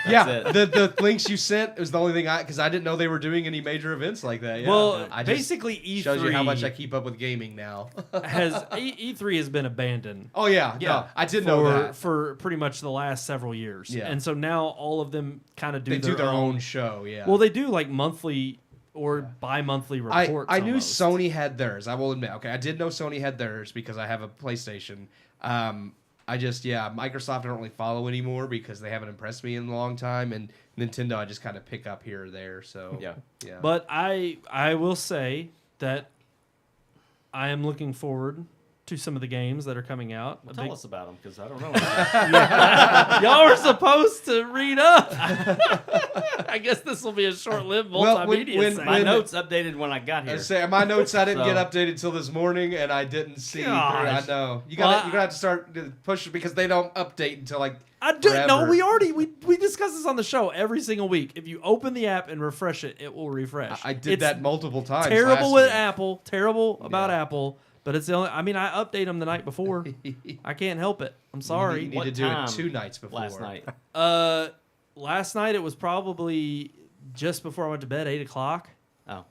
Yeah, it. the links you sent was the only thing because I didn't know they were doing any major events like that. Yeah. Well, I just- basically E3 shows you how much I keep up with gaming now. has E3 has been abandoned. Oh yeah, no, I did know that. For pretty much the last several years. Yeah. And so now all of them kind of They do their own show. Yeah. Well, they do like monthly or bi-monthly reports. I knew almost. Sony had theirs. I will admit. Okay, I did know Sony had theirs because I have a PlayStation. Microsoft I don't really follow anymore because they haven't impressed me in a long time, and Nintendo I just kind of pick up here or there. So Yeah. yeah. But I will say that I am looking forward to some of the games that are coming out. Well, A tell big- us about them because I don't know. Y'all were supposed to read up. I guess this will be a short-lived Well, multimedia when- segment. My when- notes updated when I got I here. say my notes I didn't So- get updated till this morning, and I didn't see. Gosh. I know you Well, got you're gonna have to start to push it because they don't update until like I do no. forever. We discuss this on the show every single week. If you open the app and refresh it, it will refresh. I did It's that multiple times. Terrible last with week. Apple. Terrible about Yeah. Apple. But it's the only. I mean, I update them the night before. I can't help it. I'm sorry. You need What to do time it 2 nights before. last night. Last night it was probably just before I went to bed, 8:00. Oh.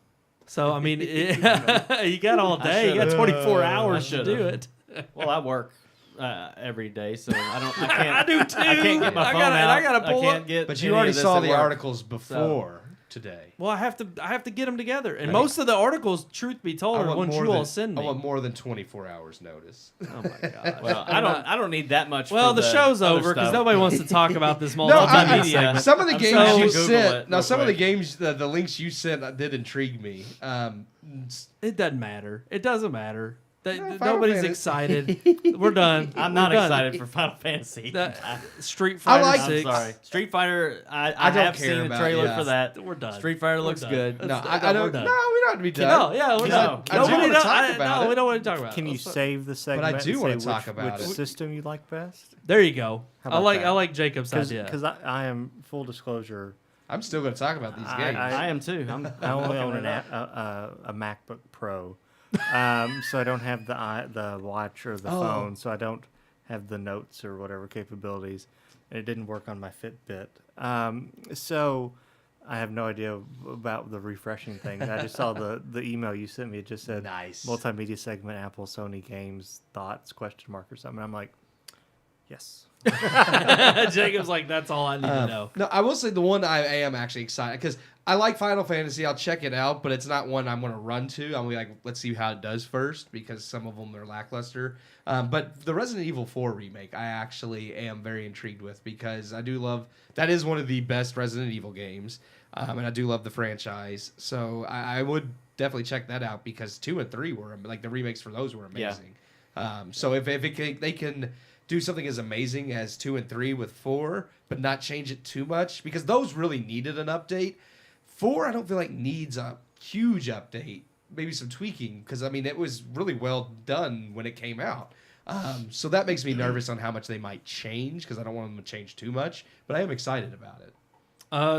So I mean, you got all day. You got should've. 24 I hours to do should've. it. Well, I work every day, so I can't. I do too. I can't get my I phone gotta- out. I gotta pull can't up- get. But you any already of this saw at the work. articles before today. Well, I have to get them together, and most of the articles, truth be told, are ones you all send me. I want more than 24 hours notice. Oh my god. Well, I don't need that much. Well, for the show's other over because stuff. nobody wants to talk about this No, multimedia segment. some of the I'm games sorry, you Google sent. it Now, real some of the quick. games, the links you sent did intrigue me. It doesn't matter. It doesn't matter. Final Nobody's Fantasy. excited. We're done. I'm not We're done. excited for Final Fantasy. Street I Fighter like- I'm 6. sorry. Street Fighter. I don't have care seen a about- trailer yeah. for that. We're done. Street Fighter We're looks done. good. No, That's- I we're don't. done. No, we don't have to be done. No, yeah, we're No, done. I do wanna don't- talk about no, it. we don't want to talk about it. Can you Let's- save the segment? I do and wanna say talk which, about which it. system you like best? There you go. How I about like that? I like Jacob's idea. Because I am full disclosure. I'm still going to talk about these I- games. I am too. I only looking own it up. a MacBook Pro, so I don't have the watch or the Oh. phone, so I don't have the notes or whatever capabilities, and it didn't work on my Fitbit. So I have no idea about the refreshing thing. I just saw the email you sent me. It just said Nice. multimedia segment, Apple, Sony games, thoughts, question mark or something. I'm like, yes. Jacob's like, that's all I need to know. No, I will say the one I am actually excited because I like Final Fantasy. I'll check it out, but it's not one I'm going to run to. I'm like, let's see how it does first because some of them are lackluster. But the Resident Evil 4 remake, I actually am very intrigued with because I do love that is one of the best Resident Evil games, and I do love the franchise. So I would definitely check that out because 2 and 3 were like the remakes for those were amazing. So if they can do something as amazing as 2 and 3 with 4, but not change it too much because those really needed an update. 4, I don't feel like needs a huge update, maybe some tweaking because I mean it was really well done when it came out. So that makes me nervous on how much they might change because I don't want them to change too much, but I am excited about it.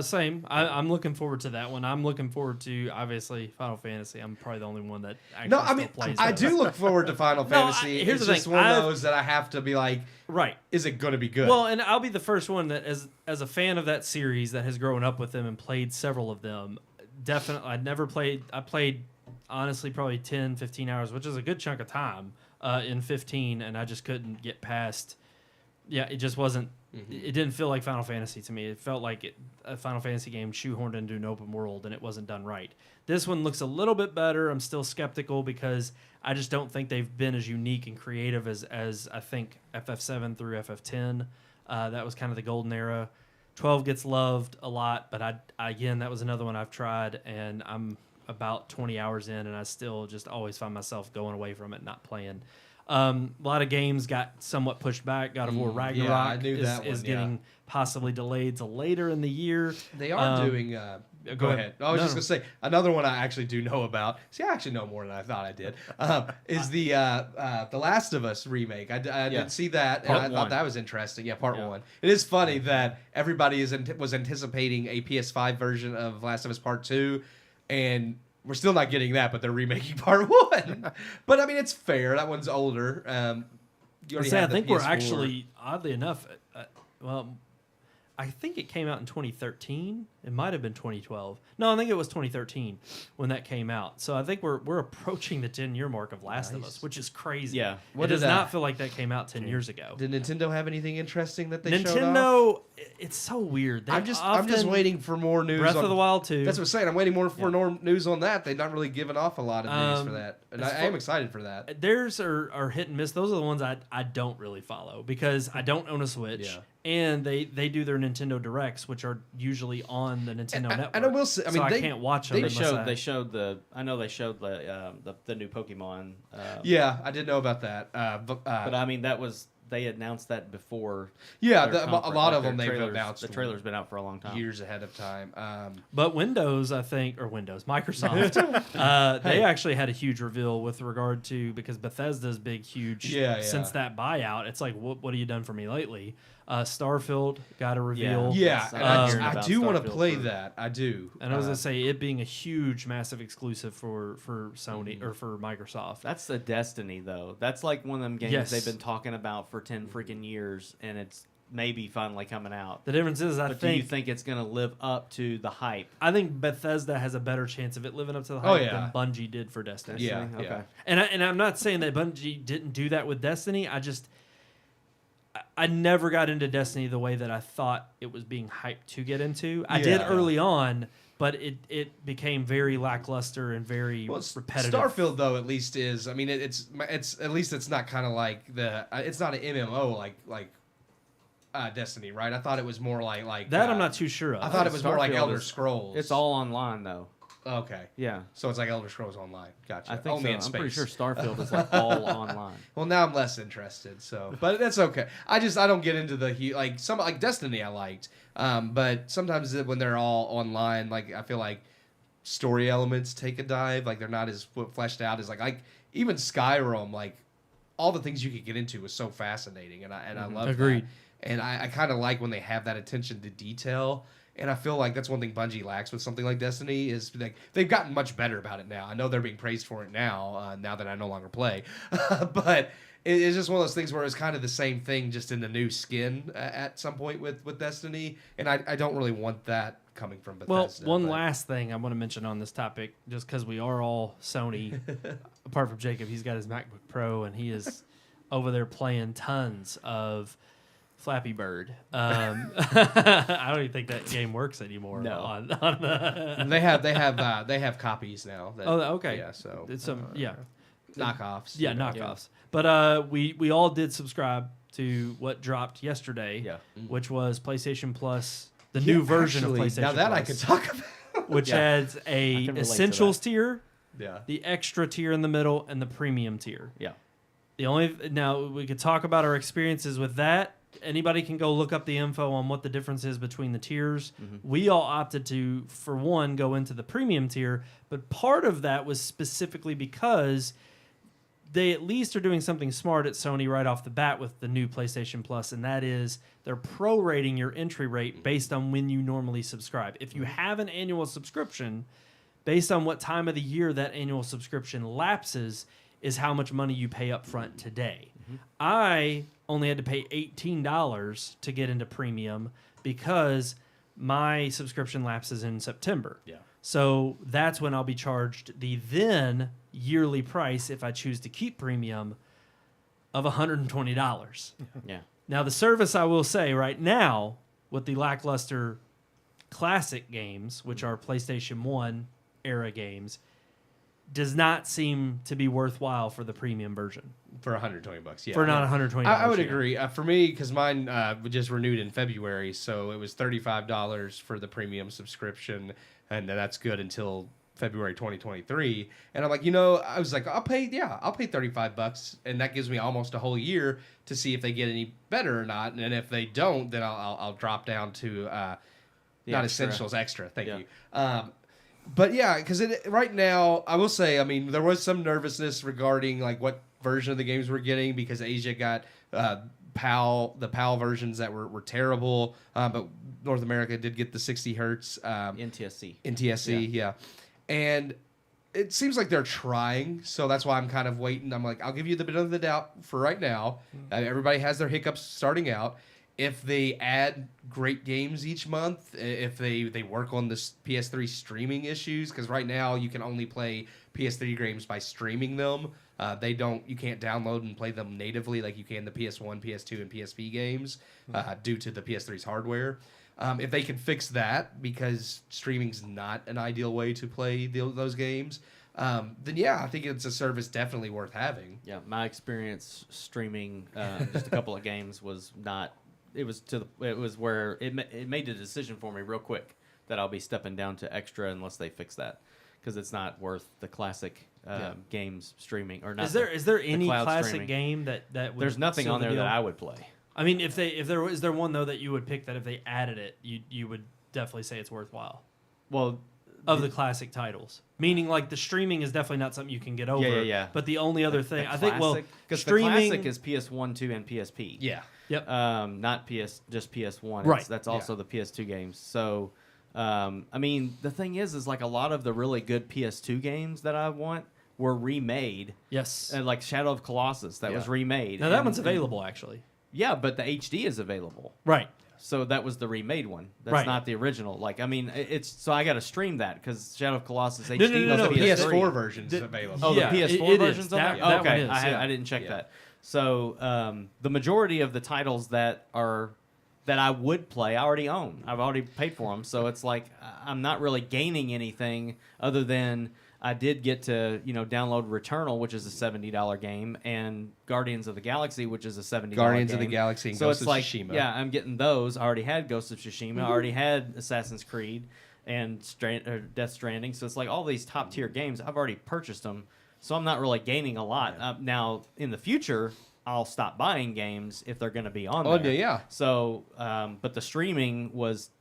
Same. I'm looking forward to that one. I'm looking forward to obviously Final Fantasy. I'm probably the only one that actually plays. I those. do look forward to Final Fantasy. Here's it's the just thing. one of those that I have to be like, Right. is it going to be good? Well, and I'll be the first one that, as a fan of that series that has grown up with them and played several of them, definitely, I played, honestly, probably 10, 15 hours, which is a good chunk of time in 15, and I just couldn't get past, it just wasn't, it didn't feel like Final Fantasy to me. It felt like a Final Fantasy game shoehorned into an open world, and it wasn't done right. This one looks a little bit better. I'm still skeptical because I just don't think they've been as unique and creative as I think FF7 through FF10. That was kind of the golden era. 12 gets loved a lot, but again, that was another one I've tried, and I'm about 20 hours in, and I still just always find myself going away from it, not playing. A lot of games got somewhat pushed back. God of War Ragnarok I knew that is one, getting possibly delayed to later in the year. They are doing. Go ahead. I was just going to say another one I actually do know about. See, I actually know more than I thought I did. Is the Last of Us remake? I did see that, and I thought that was interesting. Yeah, part 1. It is funny that everybody was anticipating a PS5 version of Last of Us Part 2, and we're still not getting that, but they're remaking part 1. But I mean, it's fair. That one's older. I think we're actually, oddly enough, I think it came out in 2013. It might have been 2012. No, I think it was 2013 when that came out. So I think we're approaching the 10-year mark of Last of Us, which is crazy. Yeah. It does not feel like that came out 10 years ago. Did Nintendo have anything interesting that they showed off? Nintendo, it's so weird. I'm just waiting for more news. Breath of the Wild 2. That's what I'm saying. I'm waiting more for news on that. They've not really given off a lot of news for that, and I am excited for that. Theirs are hit and miss. Those are the ones I don't really follow because I don't own a Switch. Yeah. And they do their Nintendo Directs, which are usually on the Nintendo network. And I will say, I mean, I can't watch them. They showed the new Pokemon. Yeah, I did know about that. But I mean, they announced that before. Yeah, their a conference. lot of Their them they've trailers- announced. The trailer's been out for a long time. Years ahead of time. But Microsoft, they actually had a huge reveal with regard to, because Bethesda's huge since that buyout. It's like, what have you done for me lately? Starfield got a reveal. Yeah, and I do want to Starfield play that. I do. And I was going to say, it being a huge, massive exclusive for Sony or for Microsoft. That's a Destiny, though. That's like one of them games they've been talking about for 10 freaking years, and it's maybe finally coming out. The difference is, do you think it's going to live up to the hype? I think Bethesda has a better chance of it living up to the hype than Bungie did for Destiny. Yeah, okay. Yeah. And I'm not saying that Bungie didn't do that with Destiny. I never got into Destiny the way that I thought it was being hyped to get into. I did early on, but it became very lackluster and very repetitive. Starfield, though, at least is. I mean, it's at least it's not kind of like it's not an MMO like Destiny, right? I thought it was more like that. I'm not too sure of. I thought it was more like Starfield Elder Scrolls. It's all online, though. Okay. Yeah. So it's like Elder Scrolls Online. Gotcha. I think Only so. in space. I'm pretty sure Starfield is like all online. Well, now I'm less interested. So, but that's okay. I don't get into the like Destiny I liked, but sometimes when they're all online, like I feel like story elements take a dive. Like they're not as fleshed out as like even Skyrim. Like all the things you could get into was so fascinating, and I love Agreed. that. And I kind of like when they have that attention to detail. And I feel like that's one thing Bungie lacks with something like Destiny is like they've gotten much better about it now. I know they're being praised for it now that I no longer play, but it's just one of those things where it's kind of the same thing, just in the new skin at some point with Destiny, and I don't really want that coming from Bethesda. Well, one last thing I want to mention on this topic, just because we are all Sony, apart from Jacob, he's got his MacBook Pro, and he is over there playing tons of Flappy Bird. I don't even think that game works anymore. No. On the they have copies now. That, okay. Yeah, so it's some knockoffs. Yeah, knockoffs. But we all did subscribe to what dropped yesterday, which was PlayStation Plus, the new version of PlayStation now that Plus, I could talk about. which has a relate to Essentials that. tier, Yeah. the extra tier in the middle, and the premium tier. Yeah. Now we could talk about our experiences with that. Anybody can go look up the info on what the difference is between the tiers. We all opted to, for one, go into the premium tier, but part of that was specifically because they at least are doing something smart at Sony right off the bat with the new PlayStation Plus, and that is they're prorating your entry rate based on when you normally subscribe. If you have an annual subscription, based on what time of the year that annual subscription lapses is how much money you pay up front today. I only had to pay $18 to get into premium because my subscription lapses in September. Yeah. So that's when I'll be charged the then yearly price, if I choose to keep premium, of $120. Yeah. Now, the service, I will say right now, with the lackluster classic games, which are PlayStation 1 era games, does not seem to be worthwhile for the premium version. For $120, yeah. For not $120. I would yeah. agree. For me, because mine just renewed in February, so it was $35 for the premium subscription, and that's good until February 2023. And I'm like, I was like, I'll pay $35, and that gives me almost a whole year to see if they get any better or not. And if they don't, then I'll drop down to not extra. Essentials, extra. Thank you. But yeah, because right now, I will say, I mean, there was some nervousness regarding like what version of the games we're getting, because Asia got the PAL versions that were terrible, but North America did get the 60 hertz NTSC. yeah. And it seems like they're trying, so that's why I'm kind of waiting. I'm like, I'll give you the benefit of the doubt for right now. Everybody has their hiccups starting out. If they add great games each month, if they work on this PS3 streaming issues, because right now you can only play PS3 games by streaming them. You can't download and play them natively like you can the PS1, PS2, and PSP games due to the PS3's hardware. If they can fix that, because streaming's not an ideal way to play those games, then yeah, I think it's a service definitely worth having. Yeah, my experience streaming just a couple of games was not. It was where it made the decision for me real quick that I'll be stepping down to extra unless they fix that, because it's not worth the classic games streaming or not. Is there any classic streaming game that would There's nothing seal on the there deal? that I would play. I mean, is there one though that you would pick that if they added it, you would definitely say it's worthwhile? Well, Of the classic titles, meaning like the streaming is definitely not something you can get over. Yeah. But the only other thing, I think, because streaming the classic is PS1, 2, and PSP. Yeah. Yep. Not just PS1. Right. That's also the PS2 games. So, I mean, the thing is like a lot of the really good PS2 games that I want were remade. Yes. Like Shadow of Colossus, that was remade. Now that one's available actually. Yeah, but the HD is available. Right. So that was the remade one. That's Right. not the original. Like, I mean, it's so I got to stream that because Shadow of Colossus HD no, was no, PS3. PS4 version's available. Oh, Yeah, the PS4 it is. versions on That- there? that Okay, one is, I didn't check that. So the majority of the titles that I would play, I already own. I've already paid for them. So it's like I'm not really gaining anything other than I did get to download Returnal, which is a $70 game, and Guardians of the Galaxy, which is a $70 Guardians game. of the Galaxy and So Ghost it's of like, Tsushima. yeah, I'm getting those. I already had Ghost of Tsushima. I already had Assassin's Creed and Death Stranding. So it's like all these top tier games, I've already purchased them. So I'm not really gaining a lot. Now, in the future, I'll stop buying games if they're going to be on there. Oh, yeah. So, but the streaming was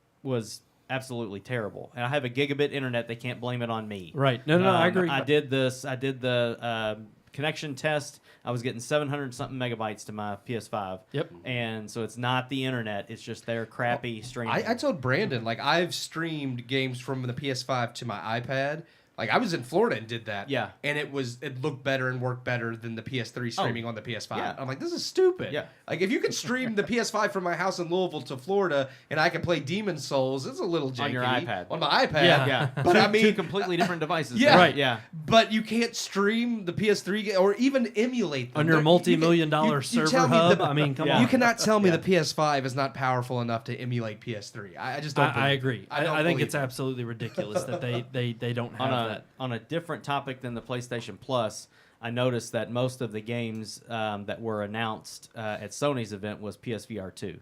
absolutely terrible. And I have a gigabit internet. They can't blame it on me. Right. No, I agree. I did the connection test. I was getting 700-something megabytes to my PS5. Yep. And so it's not the internet. It's just their crappy streaming. I told Brandon, like, I've streamed games from the PS5 to my iPad. Like I was in Florida and did that. Yeah. And it looked better and worked better than the PS3 streaming on the PS5. yeah. I'm like, this is stupid. Yeah. Like if you could stream the PS5 from my house in Louisville to Florida and I can play Demon's Souls, it's a little janky. On your iPad. On my iPad. Yeah. But I mean, two completely different devices. Yeah. Right. Yeah. but you can't stream the PS3 game or even emulate them. On your They're- multi-million-dollar you server tell me hub. the- I mean, come Yeah. on. You cannot tell me Yeah. the PS5 is not powerful enough to emulate PS3. I just don't. I agree. I don't I think believe it's it. absolutely ridiculous that they don't have that. On a different topic than the PlayStation Plus, I noticed that most of the games that were announced at Sony's event was PSVR 2.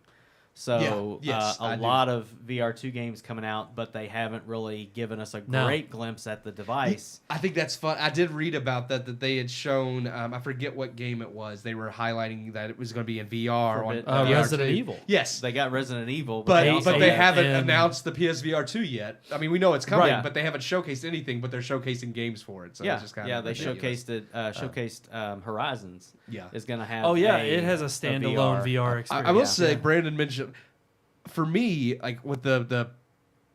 So Yeah, yes, I a do. lot of VR2 games coming out, but they haven't really given us a No. great glimpse at the device. I think that's fun. I did read about that they had shown. I forget what game it was. They were highlighting that it was going to be in VR on Forbidden- VR2. Resident Evil. Yes, They got Resident Evil, but also they had- haven't and- announced the PSVR 2 yet. I mean, we know it's coming, Right. but they haven't showcased anything. But they're showcasing games for it. So yeah, it's just kind yeah, of they ridiculous. showcased Horizons. Yeah. is going to have. Oh yeah, it has a standalone VR experience. I will Yeah. say, Yeah. Brandon mentioned, for me, like with the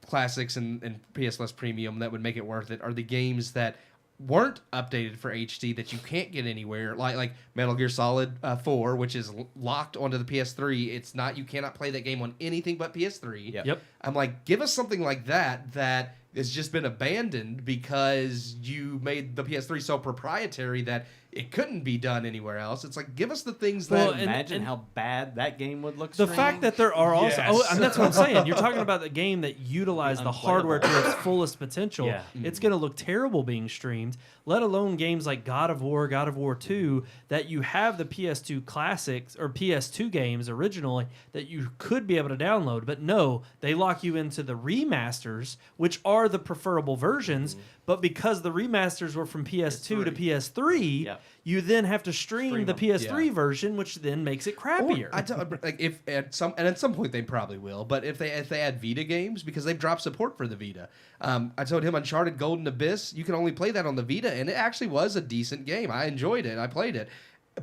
classics and PS Plus Premium, that would make it worth it are the games that weren't updated for HD that you can't get anywhere, like Metal Gear Solid 4, which is locked onto the PS3. It's not, you cannot play that game on anything but PS3. Yep. I'm like, give us something like that has just been abandoned because you made the PS3 so proprietary that it couldn't be done anywhere else. It's like, give us the things that... Well, and- Imagine how bad that game would look. The streamed. fact that there are also, Yes. and that's what I'm saying. You're talking about the game that utilized the hardware to its fullest potential. Yeah. It's going to look terrible being streamed, let alone games like God of War 2, that you have the PS2 classics or PS2 games originally that you could be able to download. But no, they lock you into the remasters, which are the preferable versions. But because the remasters were from PS2 to PS3, Yep. you then have to stream the them. PS3 Yeah. version, which then makes it Or, crappier. like if at some point they probably will, but if they add Vita games, because they've dropped support for the Vita. I told him Uncharted Golden Abyss, you can only play that on the Vita, and it actually was a decent game. I enjoyed it. I played it,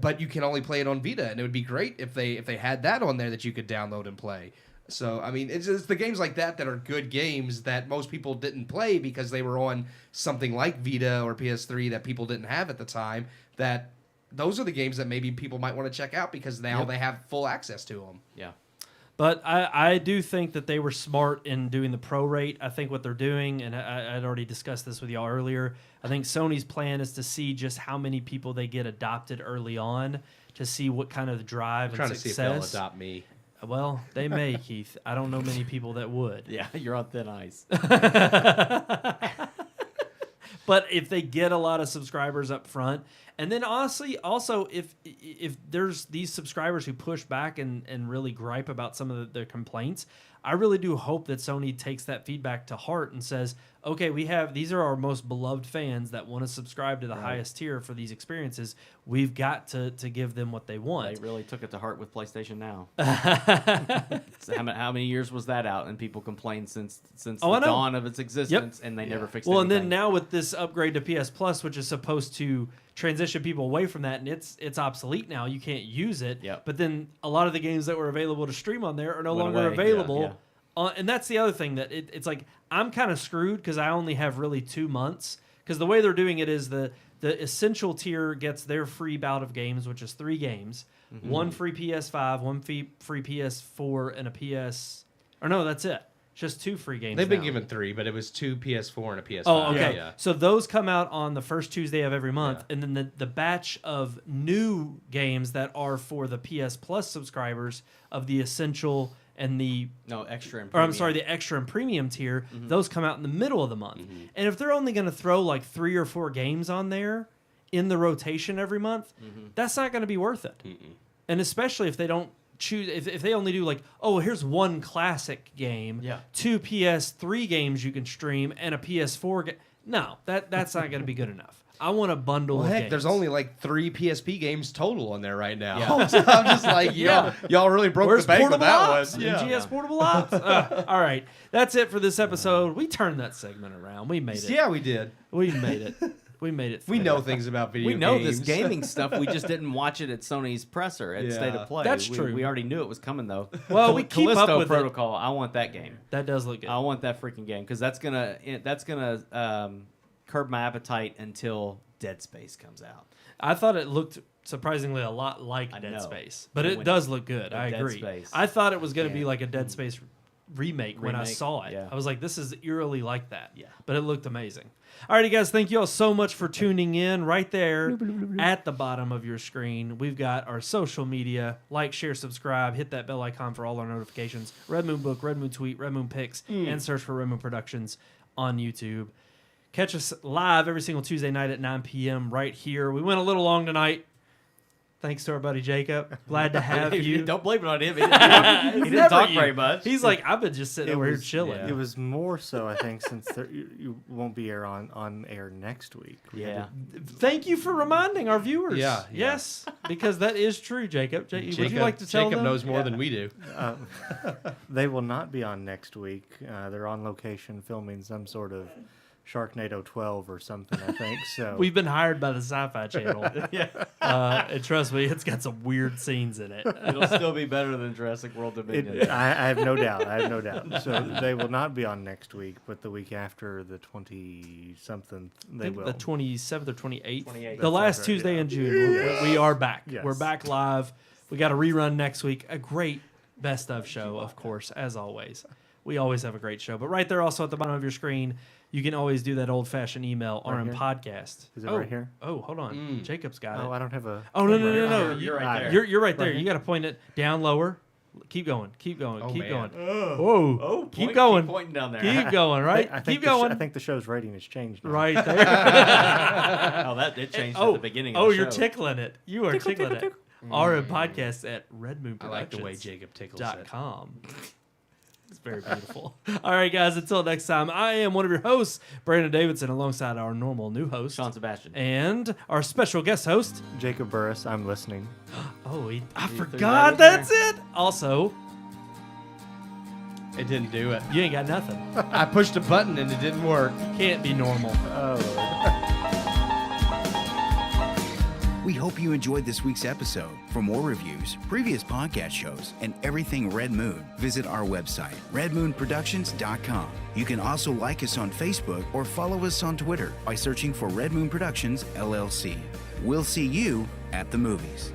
but you can only play it on Vita, and it would be great if they had that on there that you could download and play. So, I mean, it's the games like that are good games that most people didn't play because they were on something like Vita or PS3 that people didn't have at the time. That those are the games that maybe people might want to check out because now they have full access to them. Yeah. But I do think that they were smart in doing the prorate. I think what they're doing, and I'd already discussed this with y'all earlier, I think Sony's plan is to see just how many people they get adopted early on to see what kind of drive I'm trying and to see if they'll success. adopt me. Well, they may, Keith. I don't know many people that would. Yeah, you're on thin ice. But if they get a lot of subscribers up front, and then honestly, also if there's these subscribers who push back and really gripe about some of their complaints, I really do hope that Sony takes that feedback to heart and says, okay, these are our most beloved fans that want to subscribe to the highest tier for these experiences. We've got to give them what they want. They really took it to heart with PlayStation Now. So how many years was that out? And people complained since the I know. dawn of its existence, and they never fixed it. Well, and then now with this upgrade to PS Plus, which is supposed to transition people away from that, and it's obsolete now. You can't use it. Yep. But then a lot of the games that were available to stream on there are no Went longer away. available. Yeah. And that's the other thing that it's like I'm kind of screwed because I only have really 2 months. Because the way they're doing it is the essential tier gets their free bout of games, which is 3 games, Mm-hmm. 1 free PS5, 1 free PS4, and a PS. Or no, that's it. Just 2 free games. They've been now. given 3, but it was 2 PS4 and a PS5. Oh, okay. Yeah. So those come out on the first Tuesday of every month, Yeah. and then the batch of new games that are for the PS Plus subscribers of the Essential and the no extra. And or I'm premium. sorry, the Extra and Premium tier, those come out in the middle of the month. And if they're only going to throw like 3 or 4 games on there in the rotation every month, that's not going to be worth it. And especially if they don't choose, if they only do like, oh, here's 1 classic game, Yeah. 2 PS3 games you can stream, and a PS4 game. No, that's not going to be good enough. I want a bundle Well, of heck, games. there's only like 3 PSP games total on there right now. Yeah. I'm just like, y'all really broke Where's the bank with Portable that Ops? one. MGS Portable Ops. All right, that's it for this episode. We turned that segment around. We made it. Yeah, we did. We made it. We made it. We through. know things about video We games. know this gaming stuff. We just didn't watch it at Sony's presser at Yeah. State of Play. That's We- true. We already knew it was coming though. Well, we keep up Callisto with it. Protocol. I want that game. That does look good. I want that freaking game because that's gonna curb my appetite until Dead Space comes out. I thought it looked surprisingly a lot like I Dead know. Space, but But it when- does look good. I Dead agree. Space. I thought it was going to be Yeah. like a Dead Space remake when I Remake, saw it. yeah. I was like, this is eerily like that. Yeah. But it looked amazing. Alrighty, guys, thank you all so much for tuning in. Right there at the bottom of your screen, we've got our social media. Like, share, subscribe, hit that bell icon for all our notifications. Red Moon Book, Red Moon Tweet, Red Moon Picks, and search for Red Moon Productions on YouTube. Catch us live every single Tuesday night at 9 p.m. right here. We went a little long tonight. Thanks to our buddy Jacob. Glad to have you. Don't blame it on him. He didn't talk you. very much. He's like, I've been just sitting over here chilling. yeah. It was more so, I think, since you won't be on air next week. We had Yeah. Thank you for reminding our viewers. Yeah. Yes, because that is true, Jacob. Would you like to tell Jacob them? knows more than we do. They will not be on next week. They're on location filming some sort of Sharknado 12 or something, I think. So We've been hired by the Sci-Fi Channel. And trust me, it's got some weird scenes in it. It'll still be better than Jurassic World Dominion. I have no doubt. I have no doubt. So they will not be on next week, but the week after, the 20-something, I they think will. the 27th or 28th. 28th. The last right, Tuesday yeah. in June. We are back. Yes. We're back live. We got a rerun next week. A great best of show, of course, as always. We always have a great show. But right there also at the bottom of your screen, you can always do that old-fashioned email, Right here? RMPodcast. Is it right here? Oh, hold on. Jacob's got it. Oh, I don't have a. Oh, no. You're right there. You're right there. You got to point it down lower. Keep going. Keep going. Oh, keep man. going. Whoa. Oh, keep going. Keep pointing down there. Keep going, right? I think keep going. I think the show's rating has changed. Now. Right there. Oh, that did change at the beginning of the show. you're tickling it. You are tickling it. RMPodcast at Red Moon I like the way Productions. Jacob tickles it. .com. It's very beautiful. All right, guys. Until next time, I am one of your hosts, Brandon Davidson, alongside our normal new host, Sean Sebastian. and our special guest host. Jacob Burris, I'm listening. Oh, I threw forgot. that in That's it. Also, It didn't do it. you ain't got nothing. I pushed a button and it didn't work. Can't be normal. We hope you enjoyed this week's episode. For more reviews, previous podcast shows, and everything Red Moon, visit our website, redmoonproductions.com. You can also like us on Facebook or follow us on Twitter by searching for Red Moon Productions, LLC. We'll see you at the movies.